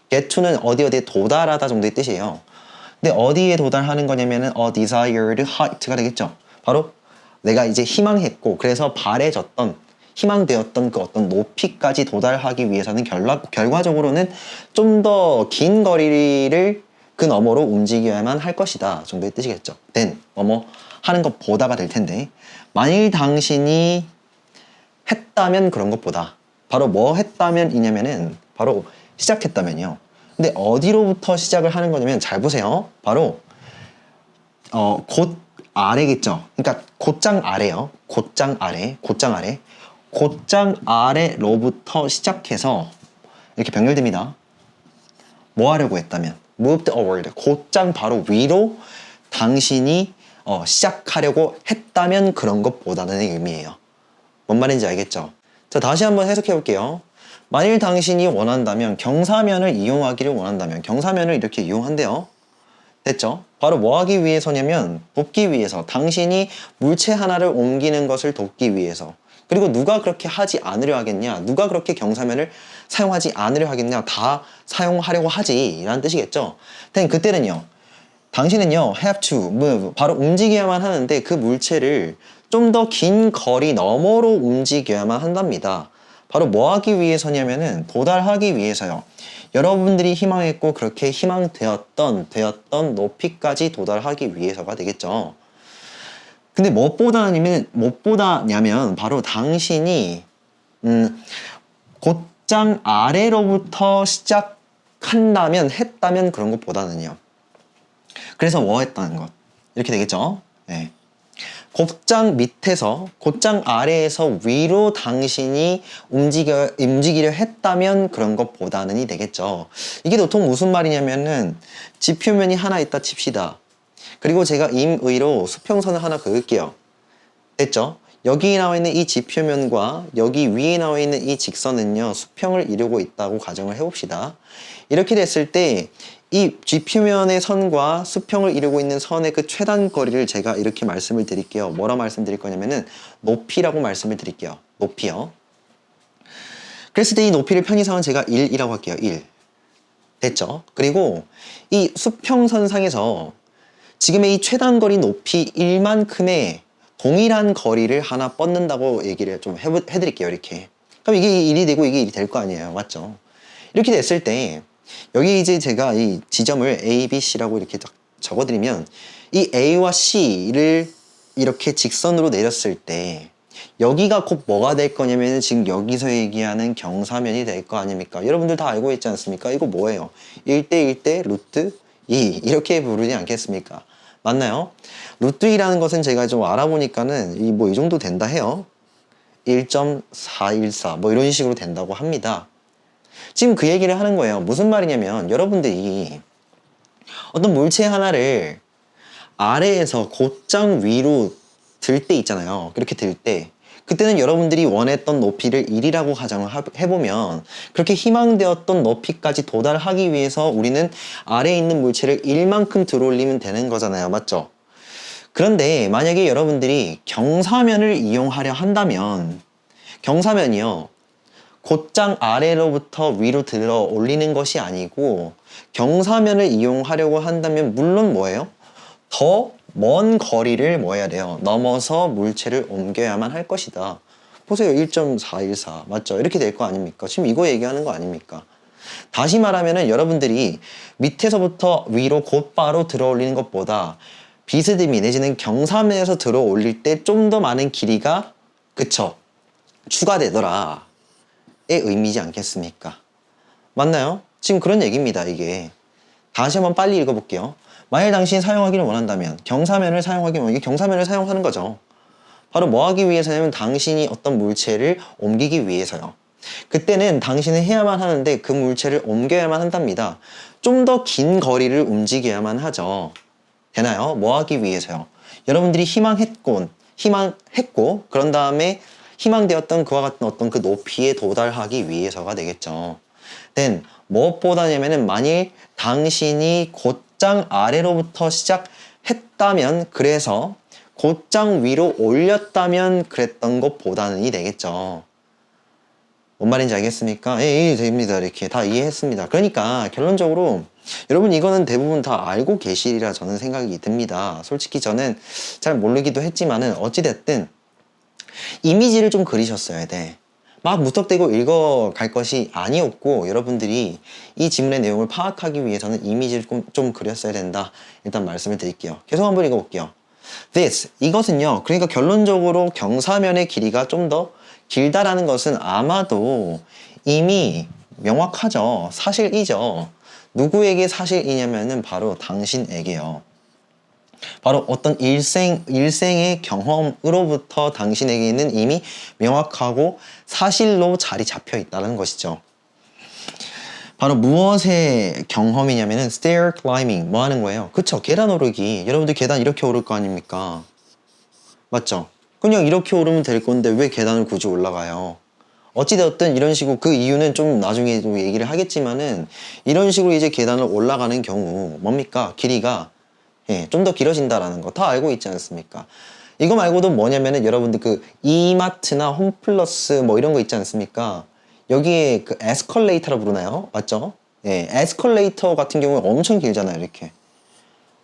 get to는 어디에 도달하다 정도의 뜻이에요. 근데 어디에 도달하는 거냐면은 a desired height가 되겠죠. 바로 내가 이제 희망했고 그래서 바래졌던 희망되었던 그 어떤 높이까지 도달하기 위해서는 결과적으로는 좀 더 긴 거리를 그 너머로 움직여야만 할 것이다 정도의 뜻이겠죠. then 뭐뭐 하는 것보다가 될 텐데 만일 당신이 했다면 그런 것보다 바로 뭐 했다면 이냐면은 바로 시작했다면요. 근데 어디로부터 시작을 하는 거냐면 잘 보세요. 바로 곧 아래겠죠. 그러니까 곧장 아래요. 곧장 아래로부터 시작해서 이렇게 병렬됩니다. 뭐 하려고 했다면 moved upward 곧장 바로 위로 당신이 시작하려고 했다면 그런 것보다는 의미예요. 뭔 말인지 알겠죠? 자 다시 한번 해석해 볼게요. 만일 당신이 원한다면 경사면을 이용하기를 원한다면 경사면을 이렇게 이용한대요. 됐죠? 바로 뭐 하기 위해서냐면 돕기 위해서 당신이 물체 하나를 옮기는 것을 돕기 위해서 그리고 누가 그렇게 하지 않으려 하겠냐 누가 그렇게 경사면을 사용하지 않으려 하겠냐 다 사용하려고 하지 라는 뜻이겠죠. 그때는요 당신은요 have to move 바로 움직여야만 하는데 그 물체를 좀 더 긴 거리 너머로 움직여야만 한답니다. 바로 뭐 하기 위해서냐면은 도달하기 위해서요. 여러분들이 희망했고 그렇게 희망되었던 높이까지 도달하기 위해서가 되겠죠. 근데 무엇보다냐면 바로 당신이 곧장 아래로부터 했다면 그런 것보다는요. 그래서 뭐 했다는 것. 이렇게 되겠죠? 네. 곧장 아래에서 위로 당신이 움직이려 했다면 그런 것보다는이 되겠죠. 이게 보통 무슨 말이냐면은 지표면이 하나 있다 칩시다. 그리고 제가 임의로 수평선을 하나 그을게요. 됐죠? 여기 나와 있는 이 지표면과 여기 위에 나와 있는 이 직선은요, 수평을 이루고 있다고 가정을 해봅시다. 이렇게 됐을 때 이 지표면의 선과 수평을 이루고 있는 선의 그 최단 거리를 제가 이렇게 말씀을 드릴게요. 뭐라 말씀드릴 거냐면은 높이라고 말씀을 드릴게요. 높이요. 그랬을 때 이 높이를 편의상은 제가 1이라고 할게요. 1. 됐죠? 그리고 이 수평선상에서 지금의 이 최단 거리 높이 1만큼의 동일한 거리를 하나 뻗는다고 얘기를 좀 해드릴게요. 이렇게. 그럼 이게 1이 되고 이게 1이 될 거 아니에요. 맞죠? 이렇게 됐을 때 여기 이제 제가 이 지점을 A, B, C라고 이렇게 적어드리면 이 A와 C를 이렇게 직선으로 내렸을 때 여기가 곧 뭐가 될 거냐면 지금 여기서 얘기하는 경사면이 될 거 아닙니까? 여러분들 다 알고 있지 않습니까? 이거 뭐예요? 1대 1대 루트 2 이렇게 부르지 않겠습니까? 맞나요? 루트 2라는 것은 제가 좀 알아보니까는 이 정도 된다 해요. 1.414 뭐 이런 식으로 된다고 합니다. 지금 그 얘기를 하는 거예요. 무슨 말이냐면 여러분들이 어떤 물체 하나를 아래에서 곧장 위로 들 때 있잖아요. 그렇게 들 때 그때는 여러분들이 원했던 높이를 1이라고 가정을 해보면 그렇게 희망되었던 높이까지 도달하기 위해서 우리는 아래에 있는 물체를 1만큼 들어올리면 되는 거잖아요. 맞죠? 그런데 만약에 여러분들이 경사면을 이용하려 한다면 경사면이요. 곧장 아래로부터 위로 들어 올리는 것이 아니고 경사면을 이용하려고 한다면 물론 뭐예요? 더 먼 거리를 뭐 해야 돼요? 넘어서 물체를 옮겨야만 할 것이다. 보세요. 1.414 맞죠? 이렇게 될 거 아닙니까? 지금 이거 얘기하는 거 아닙니까? 다시 말하면은 여러분들이 밑에서부터 위로 곧바로 들어 올리는 것보다 비스듬히 내지는 경사면에서 들어 올릴 때 좀 더 많은 길이가 그쵸? 추가되더라. 의 의미지 않겠습니까? 맞나요? 지금 그런 얘기입니다. 이게 다시 한번 빨리 읽어볼게요. 만일 당신이 사용하기를 원한다면 경사면을 사용하기를 이게 경사면을 사용하는 거죠. 바로 뭐 하기 위해서냐면 당신이 어떤 물체를 옮기기 위해서요. 그때는 당신은 해야만 하는데 그 물체를 옮겨야만 한답니다. 좀 더 긴 거리를 움직여야만 하죠. 되나요? 뭐 하기 위해서요? 여러분들이 희망했고 그런 다음에 희망되었던 그와 같은 어떤 그 높이에 도달하기 위해서가 되겠죠. then 무엇보다냐면은 만일 당신이 곧장 아래로부터 시작했다면 그래서 곧장 위로 올렸다면 그랬던 것보다는이 되겠죠. 뭔 말인지 알겠습니까? 예, 됩니다. 이렇게 다 이해했습니다. 그러니까 결론적으로 여러분 이거는 대부분 다 알고 계시리라 저는 생각이 듭니다. 솔직히 저는 잘 모르기도 했지만은 어찌됐든 이미지를 좀 그리셨어야 돼. 막 무턱대고 읽어갈 것이 아니었고 여러분들이 이 지문의 내용을 파악하기 위해서는 이미지를 좀 그렸어야 된다. 일단 말씀을 드릴게요. 계속 한번 읽어볼게요. This, 이것은요. 그러니까 결론적으로 경사면의 길이가 좀 더 길다라는 것은 아마도 이미 명확하죠. 사실이죠. 누구에게 사실이냐면은 바로 당신에게요. 바로 어떤 일생의 경험으로부터 당신에게는 이미 명확하고 사실로 자리 잡혀 있다는 것이죠. 바로 무엇의 경험이냐면은 stair climbing 뭐 하는 거예요? 그쵸? 계단 오르기. 여러분들 계단 이렇게 오를 거 아닙니까? 맞죠? 그냥 이렇게 오르면 될 건데 왜 계단을 굳이 올라가요? 어찌되었든 이런 식으로 그 이유는 좀 나중에 좀 얘기를 하겠지만은 이런 식으로 이제 계단을 올라가는 경우 뭡니까? 길이가 좀 더 길어진다라는 거 다 알고 있지 않습니까? 이거 말고도 뭐냐면은 여러분들 그 이마트나 홈플러스 뭐 이런 거 있지 않습니까? 여기에 그 에스컬레이터라 부르나요? 맞죠? 예, 에스컬레이터 같은 경우는 엄청 길잖아요, 이렇게.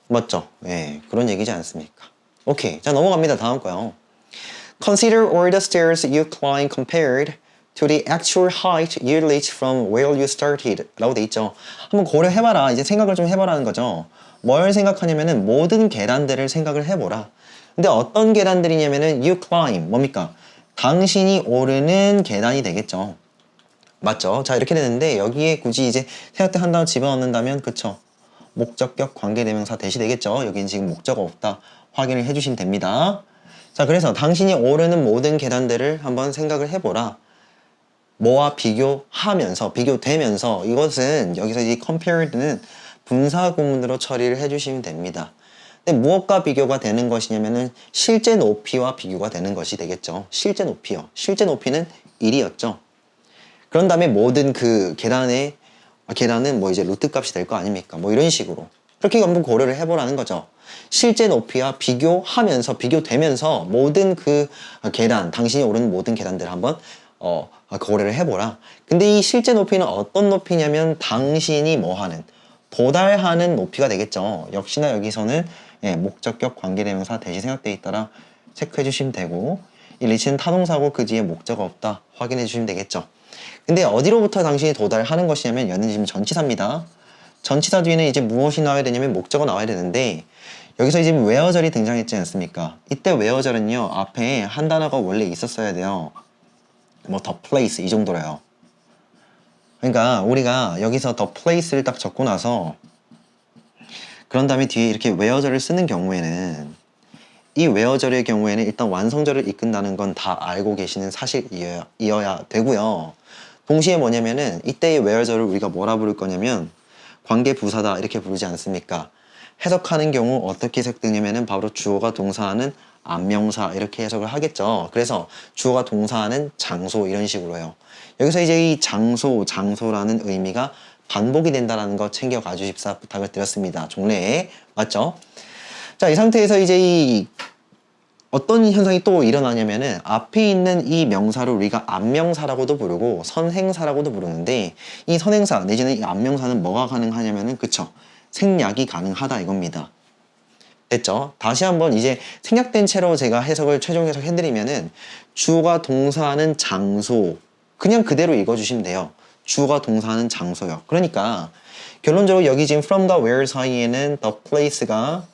맞죠? 예, 그런 얘기지 않습니까? 오케이, 자 넘어갑니다. 다음 거요. Consider all the stairs you climb compared to the actual height you reach from where you started 라고 돼 있죠. 한번 고려해봐라. 이제 생각을 좀 해봐라는 거죠. 뭘 생각하냐면은 모든 계단들을 생각을 해보라. 근데 어떤 계단들이냐면은 you climb 뭡니까? 당신이 오르는 계단이 되겠죠. 맞죠? 자 이렇게 되는데 여기에 굳이 이제 생략된 한 단어 집어넣는다면 그쵸? 목적격 관계대명사 대시 되겠죠? 여기는 지금 목적어 없다 확인을 해주시면 됩니다. 자 그래서 당신이 오르는 모든 계단들을 한번 생각을 해보라. 뭐와 비교하면서 비교되면서 이것은 여기서 이 compared는 분사 구문으로 처리를 해주시면 됩니다. 근데 무엇과 비교가 되는 것이냐면은 실제 높이와 비교가 되는 것이 되겠죠. 실제 높이요. 실제 높이는 1이었죠. 그런 다음에 모든 그 계단은 뭐 이제 루트 값이 될 거 아닙니까? 뭐 이런 식으로. 그렇게 한번 고려를 해보라는 거죠. 실제 높이와 비교하면서, 비교되면서 모든 그 계단, 당신이 오르는 모든 계단들을 한번, 고려를 해보라. 근데 이 실제 높이는 어떤 높이냐면 당신이 뭐 하는, 도달하는 높이가 되겠죠. 역시나 여기서는 목적격 관계대명사 대시 생략되어 있다라 체크해 주시면 되고, 이 리치는 타동사고 그 뒤에 목적어 없다 확인해 주시면 되겠죠. 근데 어디로부터 당신이 도달하는 것이냐면 얘는 지금 전치사입니다. 전치사 뒤에는 이제 무엇이 나와야 되냐면 목적어 나와야 되는데 여기서 지금 where절이 등장했지 않습니까? 이때 where절은요 앞에 한 단어가 원래 있었어야 돼요. 뭐 the place 이 정도래요. 그러니까 우리가 여기서 the place를 딱 적고 나서 그런 다음에 뒤에 이렇게 where절을 쓰는 경우에는 이 where절의 경우에는 일단 완성절을 이끈다는 건 다 알고 계시는 사실이어야 되고요. 동시에 뭐냐면은 이때의 where절을 우리가 뭐라 부를 거냐면 관계 부사다 이렇게 부르지 않습니까? 해석하는 경우 어떻게 해석되냐면은 바로 주어가 동사하는 안명사 이렇게 해석을 하겠죠. 그래서 주어가 동사하는 장소 이런 식으로 해요. 여기서 이제 이 장소라는 의미가 반복이 된다는 거 챙겨가 주십사 부탁을 드렸습니다. 종래에 맞죠? 자, 이 상태에서 이제 이 어떤 현상이 또 일어나냐면은 앞에 있는 이 명사를 우리가 안명사라고도 부르고 선행사라고도 부르는데 이 선행사 내지는 이 안명사는 뭐가 가능하냐면은 그쵸? 생략이 가능하다 이겁니다. 됐죠? 다시 한번 이제 생략된 채로 제가 해석을 최종 해석해드리면은 주어가 동사하는 장소 그냥 그대로 읽어주시면 돼요. 주어가 동사하는 장소요. 그러니까 결론적으로 여기 지금 from과 where 사이에는 the place가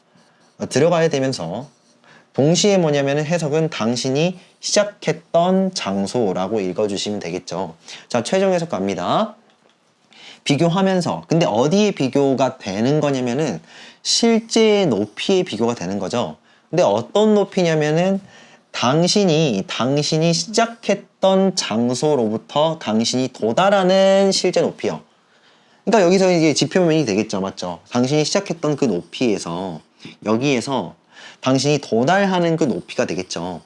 들어가야 되면서 동시에 뭐냐면은 해석은 당신이 시작했던 장소라고 읽어주시면 되겠죠. 자, 최종 해석 갑니다. 비교하면서. 근데 어디에 비교가 되는 거냐면은 실제 높이에 비교가 되는 거죠. 근데 어떤 높이냐면은 당신이 시작했던 장소로부터 당신이 도달하는 실제 높이요. 그러니까 여기서 이제 지표면이 되겠죠. 맞죠? 당신이 시작했던 그 높이에서 여기에서 당신이 도달하는 그 높이가 되겠죠.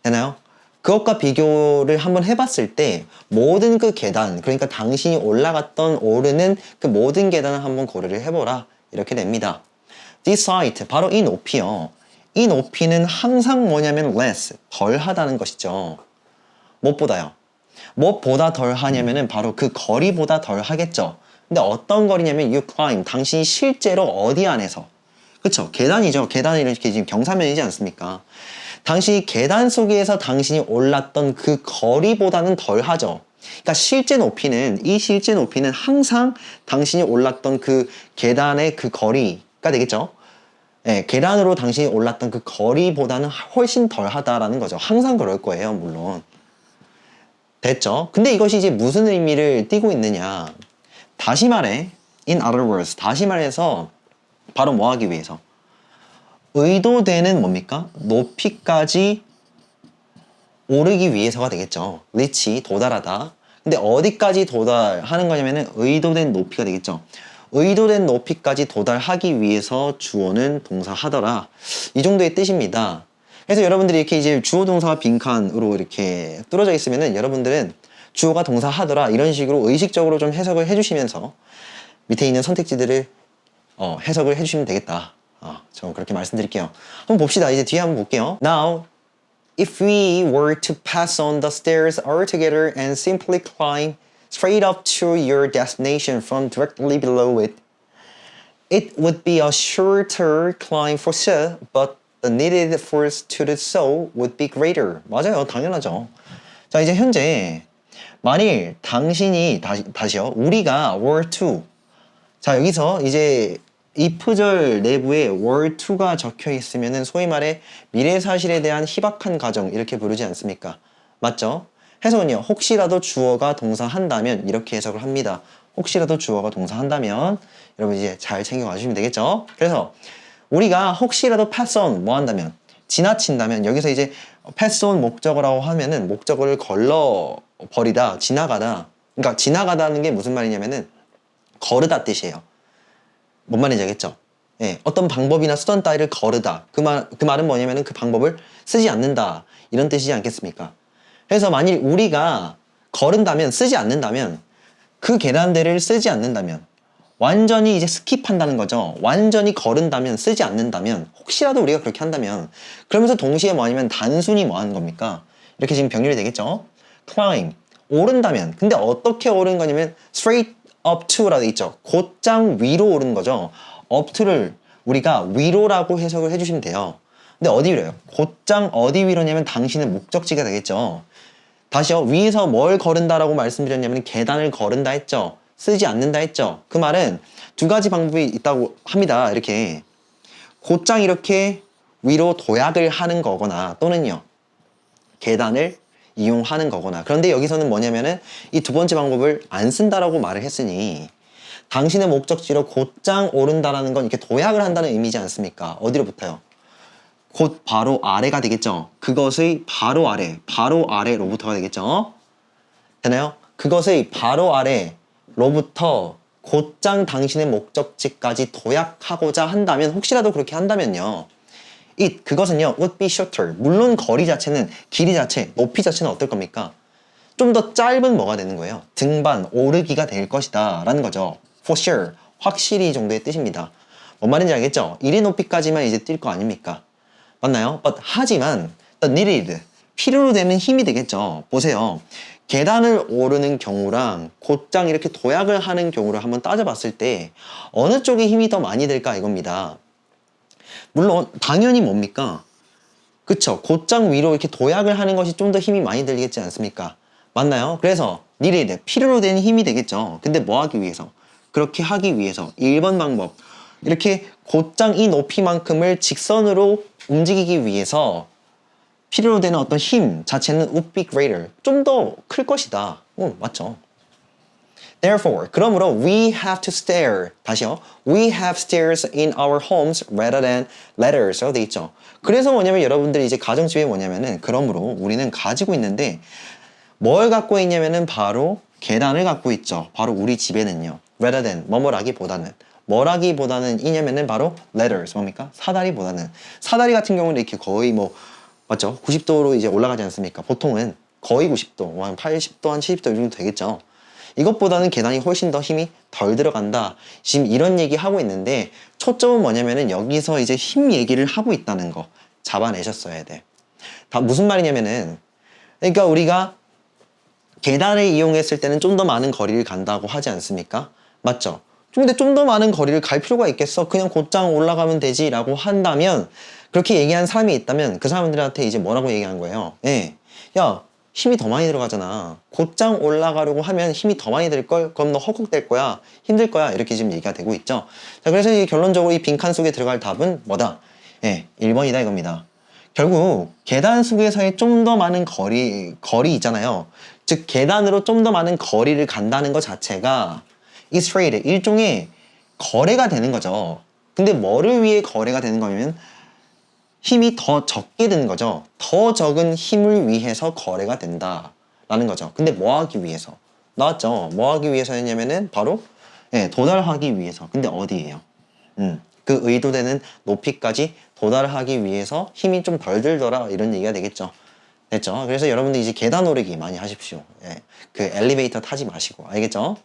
되나요? 그것과 비교를 한번 해봤을 때 모든 그 계단, 그러니까 당신이 오르는 그 모든 계단을 한번 고려를 해보라. 이렇게 됩니다. This height, 바로 이 높이요. 이 높이는 항상 뭐냐면 less, 덜 하다는 것이죠. 무엇보다요? 무엇보다 덜 하냐면은 바로 그 거리보다 덜 하겠죠. 근데 어떤 거리냐면 you climb, 당신이 실제로 어디 안에서 그쵸? 계단이죠. 계단이 이렇게 지금 경사면이지 않습니까? 당신이 계단 속에서 당신이 올랐던 그 거리보다는 덜 하죠. 그러니까 이 실제 높이는 항상 당신이 올랐던 그 계단의 그 거리가 되겠죠. 예, 계단으로 당신이 올랐던 그 거리보다는 훨씬 덜 하다라는 거죠. 항상 그럴 거예요, 물론. 됐죠? 근데 이것이 이제 무슨 의미를 띠고 있느냐. 다시 말해, in other words, 다시 말해서 바로 뭐 하기 위해서? 의도되는 뭡니까? 높이까지 오르기 위해서가 되겠죠. reach, 도달하다. 근데 어디까지 도달하는 거냐면은 의도된 높이가 되겠죠. 의도된 높이까지 도달하기 위해서 주어는 동사하더라. 이 정도의 뜻입니다. 그래서 여러분들이 이렇게 이제 주어 동사가 빈칸으로 이렇게 뚫어져 있으면은 여러분들은 주어가 동사하더라 이런 식으로 의식적으로 좀 해석을 해주시면서 밑에 있는 선택지들을 해석을 해주시면 되겠다. 저 그렇게 말씀드릴게요. 한번 봅시다. 이제 뒤에 한번 볼게요. Now, if we were to pass on the stairs altogether and simply climb straight up to your destination from directly below it, it would be a shorter climb for sure, but the needed force to do so would be greater. 맞아요. 당연하죠. 자, 이제 현재 만일 당신이 다시요. 우리가 were to 자, 여기서 이제 if절 내부에 were to가 적혀 있으면은 소위 말해 미래 사실에 대한 희박한 가정 이렇게 부르지 않습니까? 맞죠? 해석은요. 혹시라도 주어가 동사한다면 이렇게 해석을 합니다. 혹시라도 주어가 동사한다면 여러분 이제 잘 챙겨가 주시면 되겠죠? 그래서 우리가 혹시라도 pass on 뭐 한다면 지나친다면 여기서 이제 pass on 목적어라고 하면은 목적어를 걸러 버리다 지나가다 그러니까 지나가다는 게 무슨 말이냐면은 거르다 뜻이에요. 뭔 말인지 알겠죠? 예, 어떤 방법이나 수단 따위를 거르다. 그 말은 뭐냐면은 그 방법을 쓰지 않는다. 이런 뜻이지 않겠습니까? 그래서 만일 우리가 거른다면, 쓰지 않는다면, 그 계단대를 쓰지 않는다면, 완전히 이제 스킵한다는 거죠. 완전히 거른다면, 쓰지 않는다면, 혹시라도 우리가 그렇게 한다면, 그러면서 동시에 뭐냐면 단순히 뭐 하는 겁니까? 이렇게 지금 병렬이 되겠죠? climb, 오른다면. 근데 어떻게 오르는 거냐면, straight up to라고 돼 있죠. 곧장 위로 오르는 거죠. up to를 우리가 위로라고 해석을 해주시면 돼요. 근데 어디 위로요? 곧장 어디 위로냐면 당신의 목적지가 되겠죠. 다시요. 위에서 뭘 거른다라고 말씀드렸냐면 계단을 거른다 했죠. 쓰지 않는다 했죠. 그 말은 두 가지 방법이 있다고 합니다. 이렇게 곧장 이렇게 위로 도약을 하는 거거나 또는요. 계단을 이용하는 거거나 그런데 여기서는 뭐냐면은 이 두 번째 방법을 안 쓴다라고 말을 했으니 당신의 목적지로 곧장 오른다라는 건 이렇게 도약을 한다는 의미지 않습니까? 어디로부터요? 곧 바로 아래가 되겠죠. 그것의 바로 아래로부터가 되겠죠. 되나요? 그것의 바로 아래로부터 곧장 당신의 목적지까지 도약하고자 한다면 혹시라도 그렇게 한다면요. 그것은요. would be shorter. 물론 거리 자체는 길이 자체, 높이 자체는 어떨 겁니까? 좀 더 짧은 뭐가 되는 거예요. 등반, 오르기가 될 것이다 라는 거죠. for sure. 확실히 정도의 뜻입니다. 뭔 말인지 알겠죠? 이리 높이까지만 이제 뛸 거 아닙니까? 맞나요? 하지만 the needed 필요로 되는 힘이 되겠죠. 보세요. 계단을 오르는 경우랑 곧장 이렇게 도약을 하는 경우를 한번 따져봤을 때 어느 쪽에 힘이 더 많이 들까 이겁니다. 물론 당연히 뭡니까? 그쵸. 곧장 위로 이렇게 도약을 하는 것이 좀 더 힘이 많이 들겠지 않습니까? 맞나요? 그래서 needed 필요로 되는 힘이 되겠죠. 근데 뭐 하기 위해서? 그렇게 하기 위해서 1번 방법 이렇게 곧장 이 높이만큼을 직선으로 움직이기 위해서 필요로 되는 어떤 힘 자체는 would be greater. 좀 더 클 것이다. 맞죠. Therefore, 그러므로 we have to stare. 다시요. We have stairs in our homes rather than ladders. 라고 돼 있죠. 그래서 뭐냐면 여러분들이 이제 가정집에 뭐냐면은 그러므로 우리는 가지고 있는데 뭘 갖고 있냐면은 바로 계단을 갖고 있죠. 바로 우리 집에는요. rather than 뭐라기보다는 이냐면은 바로 ladders 뭡니까? 사다리보다는 사다리 같은 경우는 이렇게 거의 뭐 맞죠? 90도로 이제 올라가지 않습니까? 보통은 거의 90도, 한 80도, 한 70도 이 정도 되겠죠. 이것보다는 계단이 훨씬 더 힘이 덜 들어간다. 지금 이런 얘기 하고 있는데 초점은 뭐냐면은 여기서 이제 힘 얘기를 하고 있다는 거 잡아내셨어야 돼. 다 무슨 말이냐면은 그러니까 우리가 계단을 이용했을 때는 좀 더 많은 거리를 간다고 하지 않습니까? 맞죠? 근데 좀 더 많은 거리를 갈 필요가 있겠어? 그냥 곧장 올라가면 되지 라고 한다면 그렇게 얘기한 사람이 있다면 그 사람들한테 이제 뭐라고 얘기한 거예요? 예, 야 힘이 더 많이 들어가잖아. 곧장 올라가려고 하면 힘이 더 많이 들걸? 그럼 너 헉헉댈 거야. 힘들 거야. 이렇게 지금 얘기가 되고 있죠. 자, 그래서 이 결론적으로 이 빈칸 속에 들어갈 답은 뭐다? 예, 1번이다 이겁니다. 결국 계단 속에서의 좀 더 많은 거리 있잖아요. 즉 계단으로 좀 더 많은 거리를 간다는 것 자체가 is trade, 일종의 거래가 되는 거죠. 근데 뭐를 위해 거래가 되는 거냐면 힘이 더 적게 드는 거죠. 더 적은 힘을 위해서 거래가 된다라는 거죠. 근데 뭐 하기 위해서? 나왔죠? 뭐 하기 위해서였냐면은 바로 도달하기 위해서. 근데 어디예요? 그 의도되는 높이까지 도달하기 위해서 힘이 좀 덜 들더라 이런 얘기가 되겠죠. 됐죠? 그래서 여러분들 이제 계단 오르기 많이 하십시오. 그 엘리베이터 타지 마시고 알겠죠?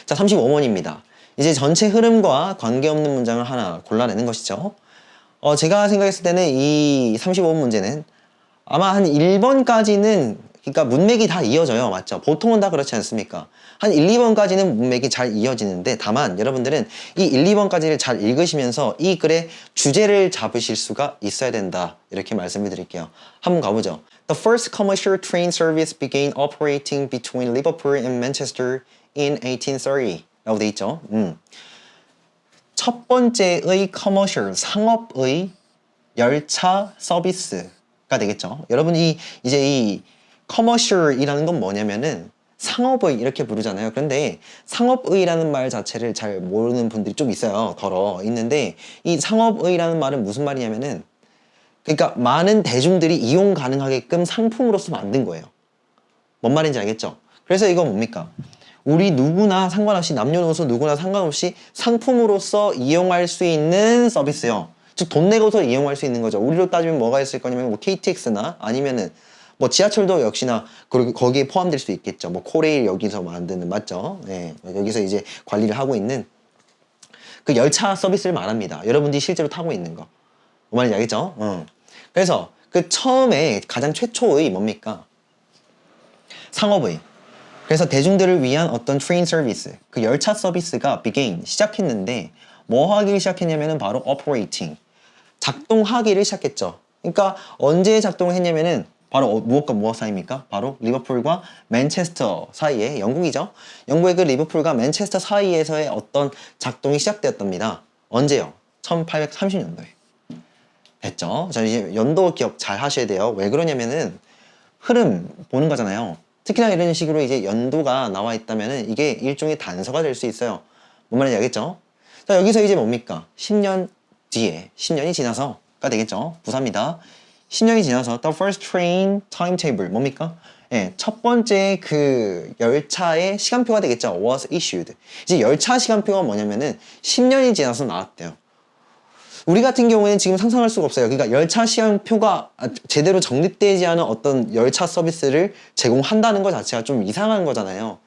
자, 35번입니다. 이제 전체 흐름과 관계없는 문장을 하나 골라내는 것이죠. 제가 생각했을 때는 이 35번 문제는 아마 한 1번까지는 그러니까 문맥이 다 이어져요. 맞죠? 보통은 다 그렇지 않습니까? 한 1, 2번까지는 문맥이 잘 이어지는데 다만 여러분들은 이 1, 2번까지를 잘 읽으시면서 이 글의 주제를 잡으실 수가 있어야 된다. 이렇게 말씀을 드릴게요. 한번 가보죠. The first commercial train service began operating between Liverpool and Manchester in 1830 라고 돼 있죠. 첫 번째의 commercial, 상업의 열차 서비스가 되겠죠. 여러분이 이제 이 commercial이라는 건 뭐냐면은 상업의 이렇게 부르잖아요. 그런데 상업의라는 말 자체를 잘 모르는 분들이 좀 있어요. 있는데 이 상업의라는 말은 무슨 말이냐면은 그러니까 많은 대중들이 이용 가능하게끔 상품으로서 만든 거예요. 뭔 말인지 알겠죠? 그래서 이거 뭡니까? 우리 누구나 상관없이 남녀노소 누구나 상관없이 상품으로서 이용할 수 있는 서비스요. 즉 돈 내고서 이용할 수 있는 거죠. 우리로 따지면 뭐가 있을 거냐면 뭐 KTX나 아니면은 뭐 지하철도 역시나 그리고 거기에 포함될 수 있겠죠. 뭐 코레일 여기서 만드는 맞죠? 네, 여기서 이제 관리를 하고 있는 그 열차 서비스를 말합니다. 여러분들이 실제로 타고 있는 거. 뭐 말인지 알겠죠? 그래서 그 처음에 가장 최초의 뭡니까? 상업의. 그래서 대중들을 위한 어떤 트레인 서비스, 그 열차 서비스가 began, 시작했는데 뭐 하기 시작했냐면은 바로 operating, 작동하기를 시작했죠. 그러니까 언제 작동을 했냐면은 바로 무엇과 무엇 사이입니까? 바로 리버풀과 맨체스터 사이에, 영국이죠. 영국의 그 리버풀과 맨체스터 사이에서의 어떤 작동이 시작되었답니다. 언제요? 1830년도에. 됐죠? 자, 이제 연도 기억 잘 하셔야 돼요. 왜 그러냐면은 흐름 보는 거잖아요. 특히나 이런 식으로 이제 연도가 나와 있다면은 이게 일종의 단서가 될 수 있어요. 뭔 말인지 알겠죠? 자, 여기서 이제 뭡니까? 10년 뒤에, 10년이 지나서가 되겠죠? 부사입니다. 10년이 지나서 the first train timetable 뭡니까? 예, 첫 번째 그 열차의 시간표가 되겠죠? was issued. 이제 열차 시간표가 뭐냐면은 10년이 지나서 나왔대요. 우리 같은 경우에는 지금 상상할 수가 없어요. 그러니까 열차 시간표가 제대로 정립되지 않은 어떤 열차 서비스를 제공한다는 것 자체가 좀 이상한 거잖아요.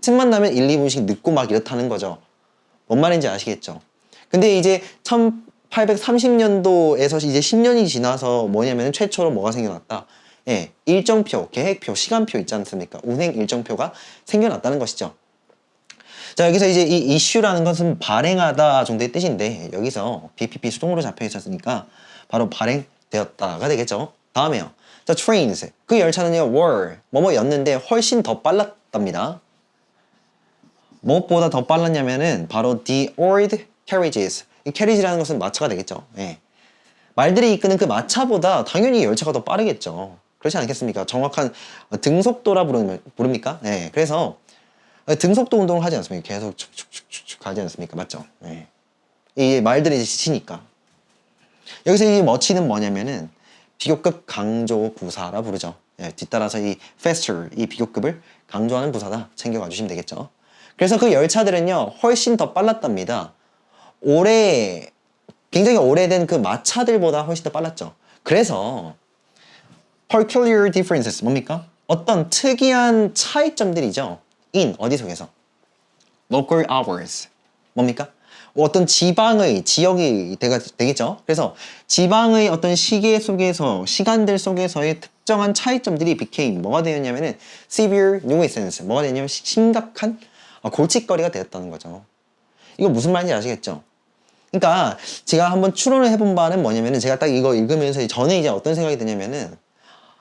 틈만 나면 1, 2분씩 늦고 막 이렇다는 거죠. 뭔 말인지 아시겠죠? 근데 이제 1830년도에서 이제 10년이 지나서 뭐냐면 최초로 뭐가 생겨났다? 예, 일정표, 계획표, 시간표 있지 않습니까? 운행 일정표가 생겨났다는 것이죠. 자, 여기서 이제 이 issue라는 것은 발행하다 정도의 뜻인데 여기서 BPP 수동으로 잡혀 있었으니까 바로 발행되었다가 되겠죠. 다음에요. 자, trains. 그 열차는요, were 뭐뭐였는데 훨씬 더 빨랐답니다. 무엇보다 더 빨랐냐면은 바로 the old carriages. 이 carriage라는 것은 마차가 되겠죠. 예. 말들이 이끄는 그 마차보다 당연히 열차가 더 빠르겠죠. 그렇지 않겠습니까? 정확한 등속도라 부릅니까? 네. 그래서 등속도 운동을 하지 않습니까? 계속 축축축축 가지 않습니까? 맞죠? 네. 이 말들이 이제 지치니까. 여기서 이 머치는 뭐냐면은 비교급 강조 부사라 부르죠. 네, 뒤따라서 이 faster, 이 비교급을 강조하는 부사다 챙겨가 주시면 되겠죠. 그래서 그 열차들은요, 훨씬 더 빨랐답니다. 굉장히 오래된 그 마차들보다 훨씬 더 빨랐죠. 그래서 peculiar differences 뭡니까? 어떤 특이한 차이점들이죠. 어디 속에서? local hours 뭡니까? 어떤 지역이 되겠죠. 그래서 지방의 어떤 시간들 속에서의 특정한 차이점들이 became 뭐가 되었냐면은 severe nuisance 뭐가 되냐면 심각한 골칫거리가 되었다는 거죠. 이거 무슨 말인지 아시겠죠? 그러니까 제가 한번 추론을 해본 바는 뭐냐면은 제가 딱 이거 읽으면서 전에 이제 어떤 생각이 드냐면은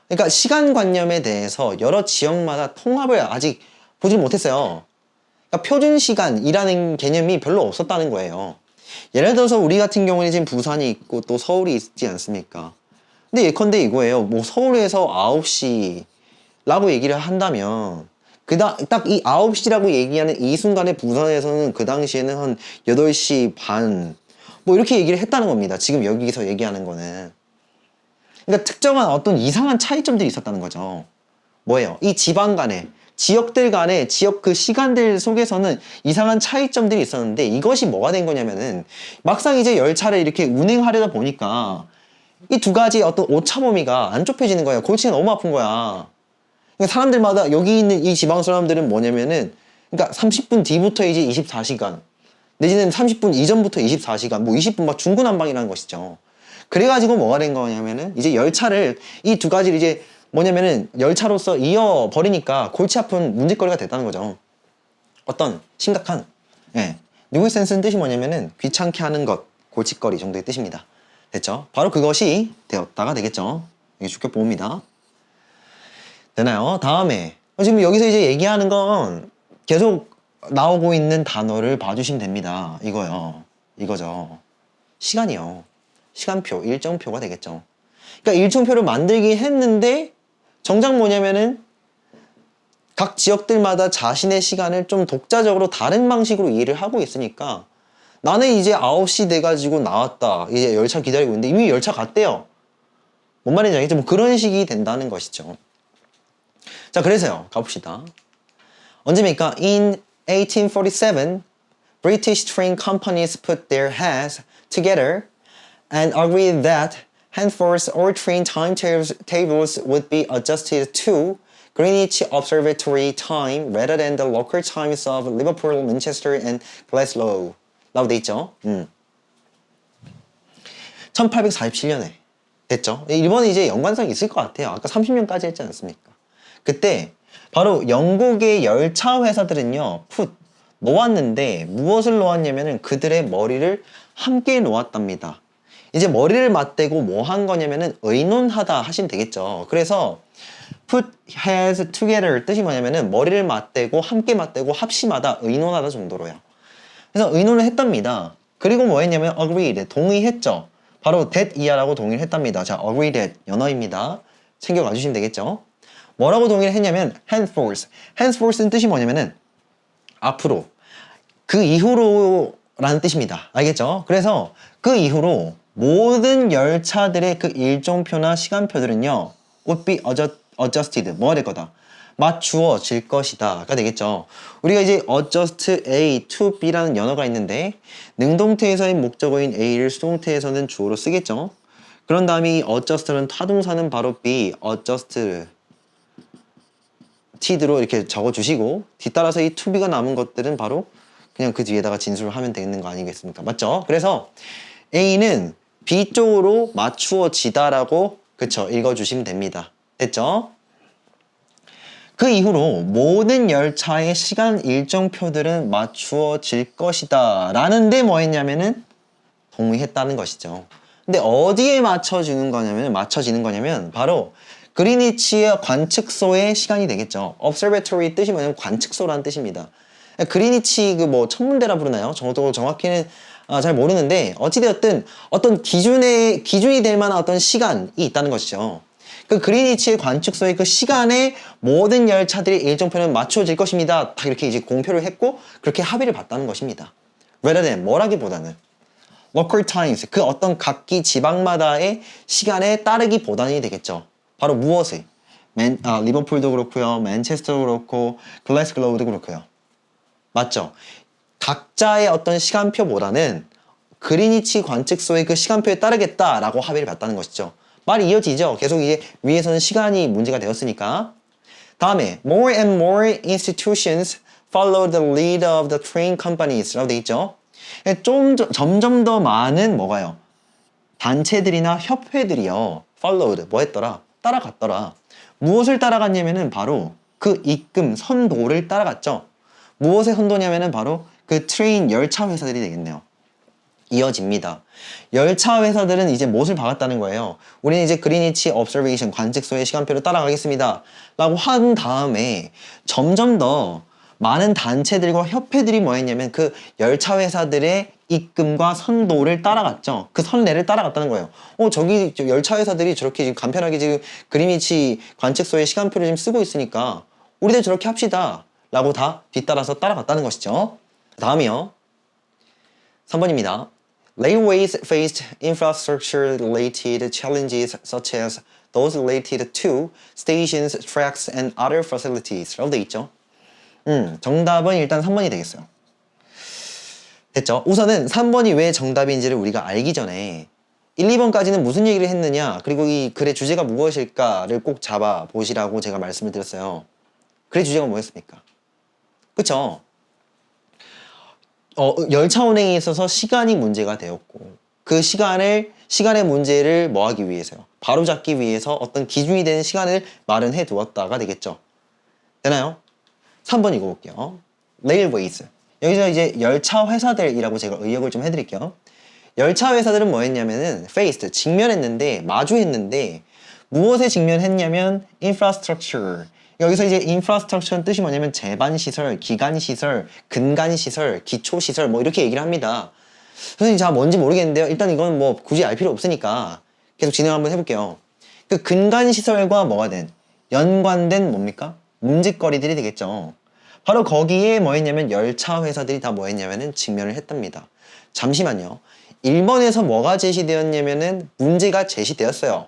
그러니까 시간관념에 대해서 여러 지역마다 통합을 아직 보지 못했어요. 그러니까 표준 시간이라는 개념이 별로 없었다는 거예요. 예를 들어서 우리 같은 경우는 지금 부산이 있고 또 서울이 있지 않습니까? 근데 예컨대 이거예요. 뭐 서울에서 9시라고 얘기를 한다면 딱 이 9시라고 얘기하는 이 순간에 부산에서는 그 당시에는 한 8시 반 뭐 이렇게 얘기를 했다는 겁니다. 지금 여기서 얘기하는 거는. 그러니까 특정한 어떤 이상한 차이점들이 있었다는 거죠. 뭐예요? 이 지방 간에 지역들 간에 지역 그 시간들 속에서는 이상한 차이점들이 있었는데 이것이 뭐가 된 거냐면은 막상 이제 열차를 이렇게 운행하려다 보니까 이 두 가지 어떤 오차 범위가 안 좁혀지는 거예요. 골치가 너무 아픈 거야. 그러니까 사람들마다 여기 있는 이 지방 사람들은 뭐냐면은 그러니까 30분 뒤부터 이제 24시간 내지는 30분 이전부터 24시간 뭐 20분 막 중구난방이라는 것이죠. 그래가지고 뭐가 된 거냐면은 이제 열차를 이 두 가지를 이제 뭐냐면은 열차로서 이어버리니까 골치 아픈 문제거리가 됐다는 거죠. 어떤 심각한 누이센스는 뜻이 뭐냐면은 귀찮게 하는 것, 골칫거리 정도의 뜻입니다. 됐죠? 바로 그것이 되었다가 되겠죠. 이게 주격보호입니다. 되나요? 다음에 지금 여기서 이제 얘기하는 건 계속 나오고 있는 단어를 봐주시면 됩니다. 이거요. 이거죠. 시간이요. 시간표, 일정표가 되겠죠. 그러니까 일정표를 만들긴 했는데 정작 뭐냐면은 각 지역들마다 자신의 시간을 좀 독자적으로 다른 방식으로 이해를 하고 있으니까 나는 이제 9시 돼가지고 나왔다. 이제 열차 기다리고 있는데 이미 열차 갔대요. 뭔 말인지 알겠죠? 뭐 그런 식이 된다는 것이죠. 자, 그래서요. 가봅시다. 언제입니까? In 1847, British train companies put their heads together and agreed that henceforth all train timetables would be adjusted to Greenwich Observatory time rather than the local times of Liverpool, Manchester, and Glasgow. 라고 돼 있죠. 1847년에 됐죠. 일본이 이제 연관성이 있을 것 같아요. 아까 30년까지 했지 않습니까? 그때 바로 영국의 열차 회사들은요, 놓았는데 무엇을 놓았냐면은 그들의 머리를 함께 놓았답니다. 이제 머리를 맞대고 뭐 한 거냐면은 의논하다 하시면 되겠죠. 그래서 put heads together 뜻이 뭐냐면은 머리를 맞대고 함께 맞대고 합심하다, 의논하다 정도로요. 그래서 의논을 했답니다. 그리고 뭐 했냐면 agreed, 동의했죠. 바로 that 이하라고 동의를 했답니다. 자, agree that 연어입니다. 챙겨가 주시면 되겠죠. 뭐라고 동의를 했냐면 henceforth. henceforth는 뜻이 뭐냐면은 앞으로, 그 이후로 라는 뜻입니다. 알겠죠? 그래서 그 이후로 모든 열차들의 그 일정표나 시간표들은요, would be adjusted. 뭐가 될 거다? 맞추어질 것이다가 되겠죠. 우리가 이제 adjust A to B라는 연어가 있는데 능동태에서의 목적어인 A를 수동태에서는 주어로 쓰겠죠. 그런 다음에 이 adjust는 타동사는 바로 be, adjusted tid로 이렇게 적어주시고 뒤따라서 이 to be가 남은 것들은 바로 그냥 그 뒤에다가 진술을 하면 되는 거 아니겠습니까? 맞죠? 그래서 A는 B 쪽으로 맞추어지다라고 그쵸 읽어주시면 됩니다. 됐죠? 그 이후로 모든 열차의 시간 일정표들은 맞추어질 것이다 라는데 뭐 했냐면은 동의했다는 것이죠. 근데 어디에 맞춰지는 거냐면 바로 그리니치의 관측소의 시간이 되겠죠. observatory 뜻이 뭐냐면 관측소라는 뜻입니다. 그리니치 그 뭐 천문대라 부르나요? 저도 정확히는 잘 모르는데 어찌되었든 어떤 기준이 될 만한 어떤 시간이 있다는 것이죠. 그 그리니치의 관측소의 그 시간에 모든 열차들의 일정표는 맞춰질 것입니다. 다 이렇게 이제 공표를 했고 그렇게 합의를 봤다는 것입니다. rather than 뭐라기보다는 local times 그 어떤 각기 지방마다의 시간에 따르기보다는 되겠죠. 바로 무엇을? 리버풀도 그렇고요, 맨체스터도 그렇고, 글래스글로우도 그렇고요. 맞죠? 각자의 어떤 시간표보다는 그리니치 관측소의 그 시간표에 따르겠다라고 합의를 봤다는 것이죠. 말이 이어지죠? 계속 이제 위에서는 시간이 문제가 되었으니까. 다음에 more and more institutions follow the lead of the train companies 라고 돼 있죠. 점점 더 많은 뭐가요? 단체들이나 협회들이요. followed 뭐 했더라? 따라갔더라. 무엇을 따라갔냐면은 바로 그 입금 선도를 따라갔죠. 무엇의 선도냐면은 바로 그 트레인 열차 회사들이 되겠네요. 이어집니다. 열차 회사들은 이제 무엇을 박았다는 거예요. 우리는 이제 그리니치 observation 관측소의 시간표를 따라가겠습니다. 라고 한 다음에 점점 더 많은 단체들과 협회들이 뭐 했냐면 그 열차 회사들의 입금과 선도를 따라갔죠. 그 선례를 따라갔다는 거예요. 저기 열차 회사들이 저렇게 지금 간편하게 지금 그리니치 관측소의 시간표를 지금 쓰고 있으니까 우리도 저렇게 합시다. 라고 다 뒤따라서 따라갔다는 것이죠. 다음이요. 3번입니다. Railways faced infrastructure-related challenges such as those related to stations, tracks, and other facilities 라고 돼 있죠. 정답은 일단 3번이 되겠어요. 됐죠? 우선은 3번이 왜 정답인지를 우리가 알기 전에 1, 2번까지는 무슨 얘기를 했느냐, 그리고 이 글의 주제가 무엇일까를 꼭 잡아보시라고 제가 말씀을 드렸어요. 글의 주제가 뭐였습니까? 그쵸? 열차 운행에 있어서 시간이 문제가 되었고 그 시간의 문제를 뭐 하기 위해서요? 바로잡기 위해서 어떤 기준이 되는 시간을 마련해 두었다가 되겠죠. 되나요? 3번 읽어볼게요. Railways. 여기서 이제 열차 회사들이라고 제가 의역을 좀 해드릴게요. 열차 회사들은 뭐 했냐면은 faced, 직면했는데, 마주했는데 무엇에 직면했냐면 infrastructure. 여기서 이제 infrastructure는 뜻이 뭐냐면 제반시설, 기간시설, 근간시설, 기초시설 뭐 이렇게 얘기를 합니다. 선생님, 자, 뭔지 모르겠는데요. 일단 이건 뭐 굳이 알 필요 없으니까 계속 진행 한번 해볼게요. 그 근간시설과 뭐가 된? 연관된 뭡니까? 문제거리들이 되겠죠. 바로 거기에 뭐 했냐면 열차 회사들이 다 뭐 했냐면은 직면을 했답니다. 잠시만요. 1번에서 뭐가 제시되었냐면은 문제가 제시되었어요.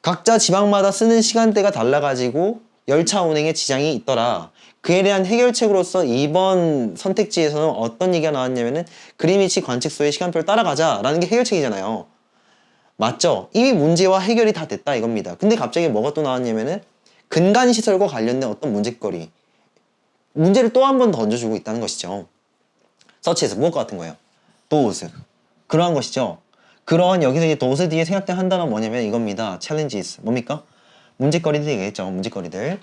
각자 지방마다 쓰는 시간대가 달라가지고 열차 운행에 지장이 있더라. 그에 대한 해결책으로서 2번 선택지에서는 어떤 얘기가 나왔냐면은 그린위치 관측소의 시간표를 따라가자 라는 게 해결책이잖아요. 맞죠? 이미 문제와 해결이 다 됐다 이겁니다. 근데 갑자기 뭐가 또 나왔냐면은 근간시설과 관련된 어떤 문제거리, 문제를 또 한 번 던져주고 있다는 것이죠. 서치에서 무엇과 같은 거예요? those. 그러한 것이죠. 그러한 여기서 이제 those 뒤에 생략된 한 단어는 뭐냐면 이겁니다. challenges. 뭡니까? 문제거리들이 되겠죠. 문제거리들.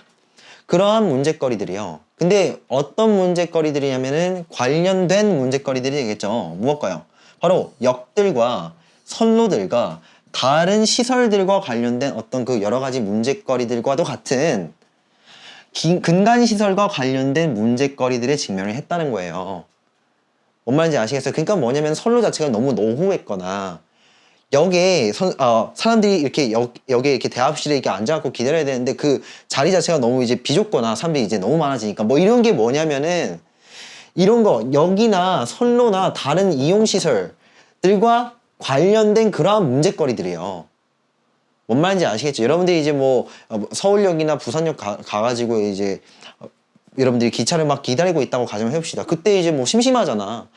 그러한 문제거리들이요. 근데 어떤 문제거리들이냐면은 관련된 문제거리들이 되겠죠. 무엇과요? 바로 역들과 선로들과 다른 시설들과 관련된 어떤 그 여러 가지 문제거리들과도 같은 근간시설과 관련된 문제거리들에 직면을 했다는 거예요. 뭔 말인지 아시겠어요? 그러니까 뭐냐면 선로 자체가 너무 노후했거나 여기에 사람들이 이렇게 여기에 이렇게 대합실에 이렇게 앉아갖고 기다려야 되는데 그 자리 자체가 너무 이제 비좁거나 사람들이 이제 너무 많아지니까 뭐 이런 게 뭐냐면은 이런 거 역이나 선로나 다른 이용시설들과 관련된 그러한 문제거리들이에요. 뭔 말인지 아시겠죠? 여러분들이 이제 뭐 서울역이나 부산역 가가지고 이제 여러분들이 기차를 막 기다리고 있다고 가정을 해봅시다. 그때 이제 뭐 심심하잖아.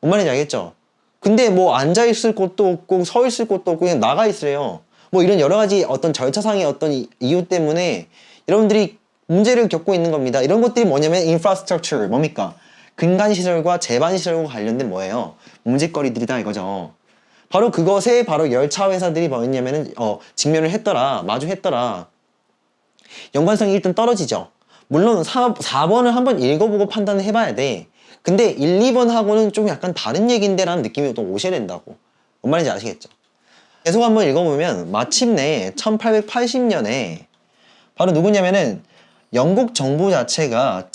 뭔 말인지 알겠죠? 근데 뭐 앉아있을 곳도 없고 서 있을 곳도 없고 그냥 나가 있으래요. 뭐 이런 여러 가지 어떤 절차상의 어떤 이유 때문에 여러분들이 문제를 겪고 있는 겁니다. 이런 것들이 뭐냐면 infrastructure, 뭡니까? 근간시설과 제반시설과 관련된 뭐예요? 문제거리들이다 이거죠. 바로 그것에 바로 열차 회사들이 뭐였냐면은 직면을 했더라. 마주했더라. 연관성이 일단 떨어지죠. 물론 4번을 한번 읽어보고 판단을 해봐야 돼. 근데 1, 2번하고는 좀 약간 다른 얘기인데 라는 느낌이 또 오셔야 된다고. 뭔 말인지 아시겠죠? 계속 한번 읽어보면 마침내 1880년에 바로 누구냐면은 영국 정부 자체가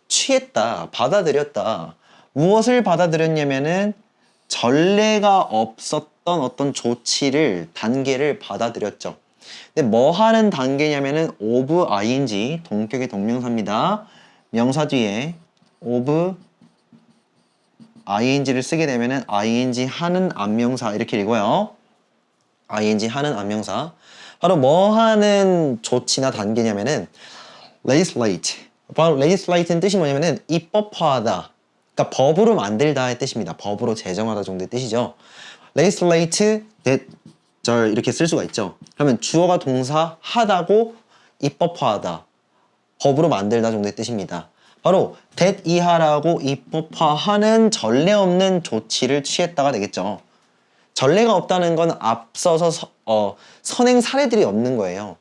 취했다, 받아들였다. 무엇을 받아들였냐면은 전례가 없었던 어떤 조치를, 단계를 받아들였죠. 근데 뭐 하는 단계냐면은 of ing, 동격의 동명사입니다. 명사 뒤에 of ing를 쓰게 되면은 ing 하는 안명사 이렇게 읽어요. ing 하는 안명사. 바로 뭐 하는 조치나 단계냐면은 legislate. 바로 legislate는 뜻이 뭐냐면은 입법화하다. 그러니까 법으로 만들다의 뜻입니다. 법으로 제정하다 정도의 뜻이죠. legislate that 이렇게 쓸 수가 있죠. 그러면 주어가 동사 하다고 입법화하다. 법으로 만들다 정도의 뜻입니다. 바로 that 이하라고 입법화하는 전례 없는 조치를 취했다가 되겠죠. 전례가 없다는 건 앞서서 선행 사례들이 없는 거예요.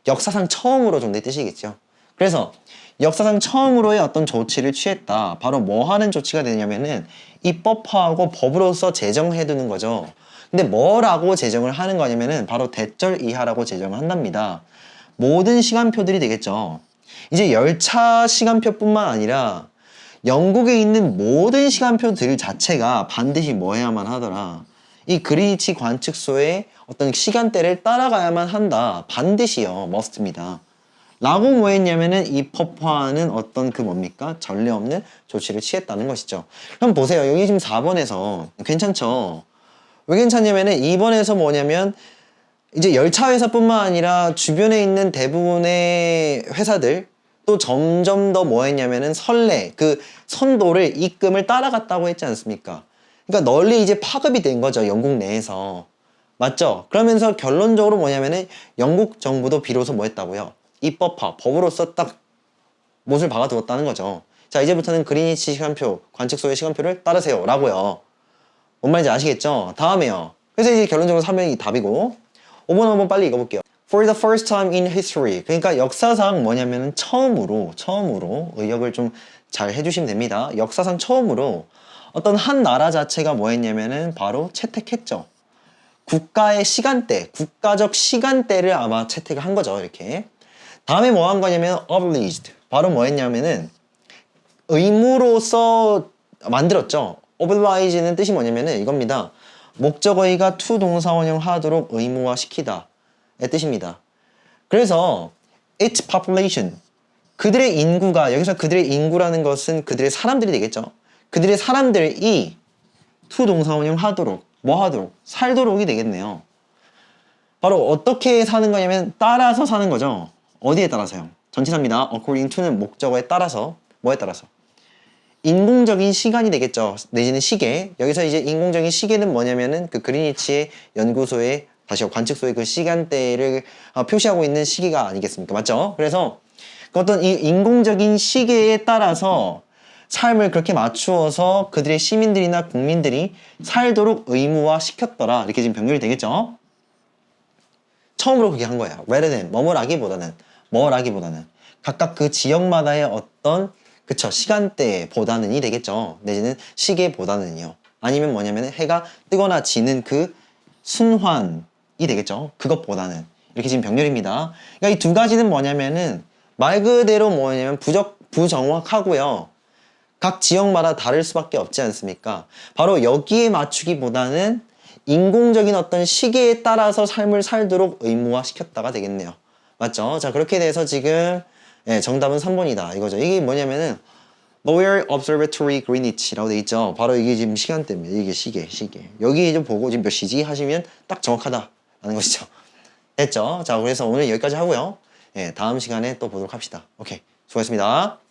역사상 처음으로 정도의 뜻이겠죠. 그래서 역사상 처음으로의 어떤 조치를 취했다. 바로 뭐 하는 조치가 되냐면은 입법화하고 법으로서 제정해두는 거죠. 근데 뭐라고 제정을 하는 거냐면은 바로 대절 이하라고 제정을 한답니다. 모든 시간표들이 되겠죠. 이제 열차 시간표뿐만 아니라 영국에 있는 모든 시간표들 자체가 반드시 뭐 해야만 하더라. 이 그린위치 관측소의 어떤 시간대를 따라가야만 한다. 반드시요. must입니다. 라고 뭐 했냐면은 입법화하는 어떤 그 뭡니까? 전례 없는 조치를 취했다는 것이죠. 그럼 보세요. 여기 지금 4번에서 괜찮죠? 왜 괜찮냐면은 2번에서 뭐냐면 이제 열차 회사뿐만 아니라 주변에 있는 대부분의 회사들 또 점점 더 뭐 했냐면은 그 선도를 입금을 따라갔다고 했지 않습니까? 그러니까 널리 이제 파급이 된 거죠. 영국 내에서. 맞죠? 그러면서 결론적으로 뭐냐면은 영국 정부도 비로소 뭐 했다고요? 입법화, 법으로서 딱 못을 박아두었다는 거죠. 자, 이제부터는 그린위치 시간표, 관측소의 시간표를 따르세요. 라고요. 뭔 말인지 아시겠죠? 다음에요. 그래서 이제 결론적으로 3번이 답이고 5번 한번 빨리 읽어볼게요. For the first time in history. 그러니까 역사상 뭐냐면은 처음으로 의역을 좀 잘 해주시면 됩니다. 역사상 처음으로 어떤 한 나라 자체가 뭐 했냐면은 바로 채택했죠. 국가의 시간대, 국가적 시간대를 아마 채택을 한 거죠. 이렇게. 다음에 뭐 한 거냐면 obliged. 바로 뭐 했냐면은 의무로서 만들었죠. oblige는 뜻이 뭐냐면은 이겁니다. 목적어휘가 to 동사원형 하도록 의무화시키다 의 뜻입니다. 그래서 its population, 그들의 인구가, 여기서 그들의 인구라는 것은 그들의 사람들이 되겠죠. 그들의 사람들이 to 동사원형 하도록, 뭐 하도록? 살도록이 되겠네요. 바로 어떻게 사는 거냐면 따라서 사는 거죠. 어디에 따라서요? 전치사입니다. according to는 목적어에 따라서, 뭐에 따라서? 인공적인 시간이 되겠죠. 내지는 시계. 여기서 이제 인공적인 시계는 뭐냐면은 그 그리니치의 연구소의, 다시 관측소의 그 시간대를 표시하고 있는 시기가 아니겠습니까? 맞죠? 그래서 그 어떤 이 인공적인 시계에 따라서 삶을 그렇게 맞추어서 그들의 시민들이나 국민들이 살도록 의무화 시켰더라. 이렇게 지금 병렬이 되겠죠? 처음으로 그렇게 한 거야. rather than, 뭐라기보다는 각각 그 지역마다의 어떤, 그쵸, 시간대보다는이 되겠죠. 내지는 시계보다는요. 아니면 뭐냐면 해가 뜨거나 지는 그 순환이 되겠죠. 그것보다는. 이렇게 지금 병렬입니다. 그러니까 이 두 가지는 뭐냐면은 말 그대로 뭐냐면 부정확하고요. 각 지역마다 다를 수밖에 없지 않습니까? 바로 여기에 맞추기보다는 인공적인 어떤 시계에 따라서 삶을 살도록 의무화 시켰다가 되겠네요. 맞죠? 자, 그렇게 돼서 지금 정답은 3번이다 이거죠. 이게 뭐냐면은 Lower Observatory Greenwich라고 돼 있죠. 바로 이게 지금 시간대입니다. 이게 시계. 여기 좀 보고 지금 몇 시지 하시면 딱 정확하다라는 것이죠. 됐죠? 자, 그래서 오늘 여기까지 하고요. 다음 시간에 또 보도록 합시다. 오케이, 수고하셨습니다.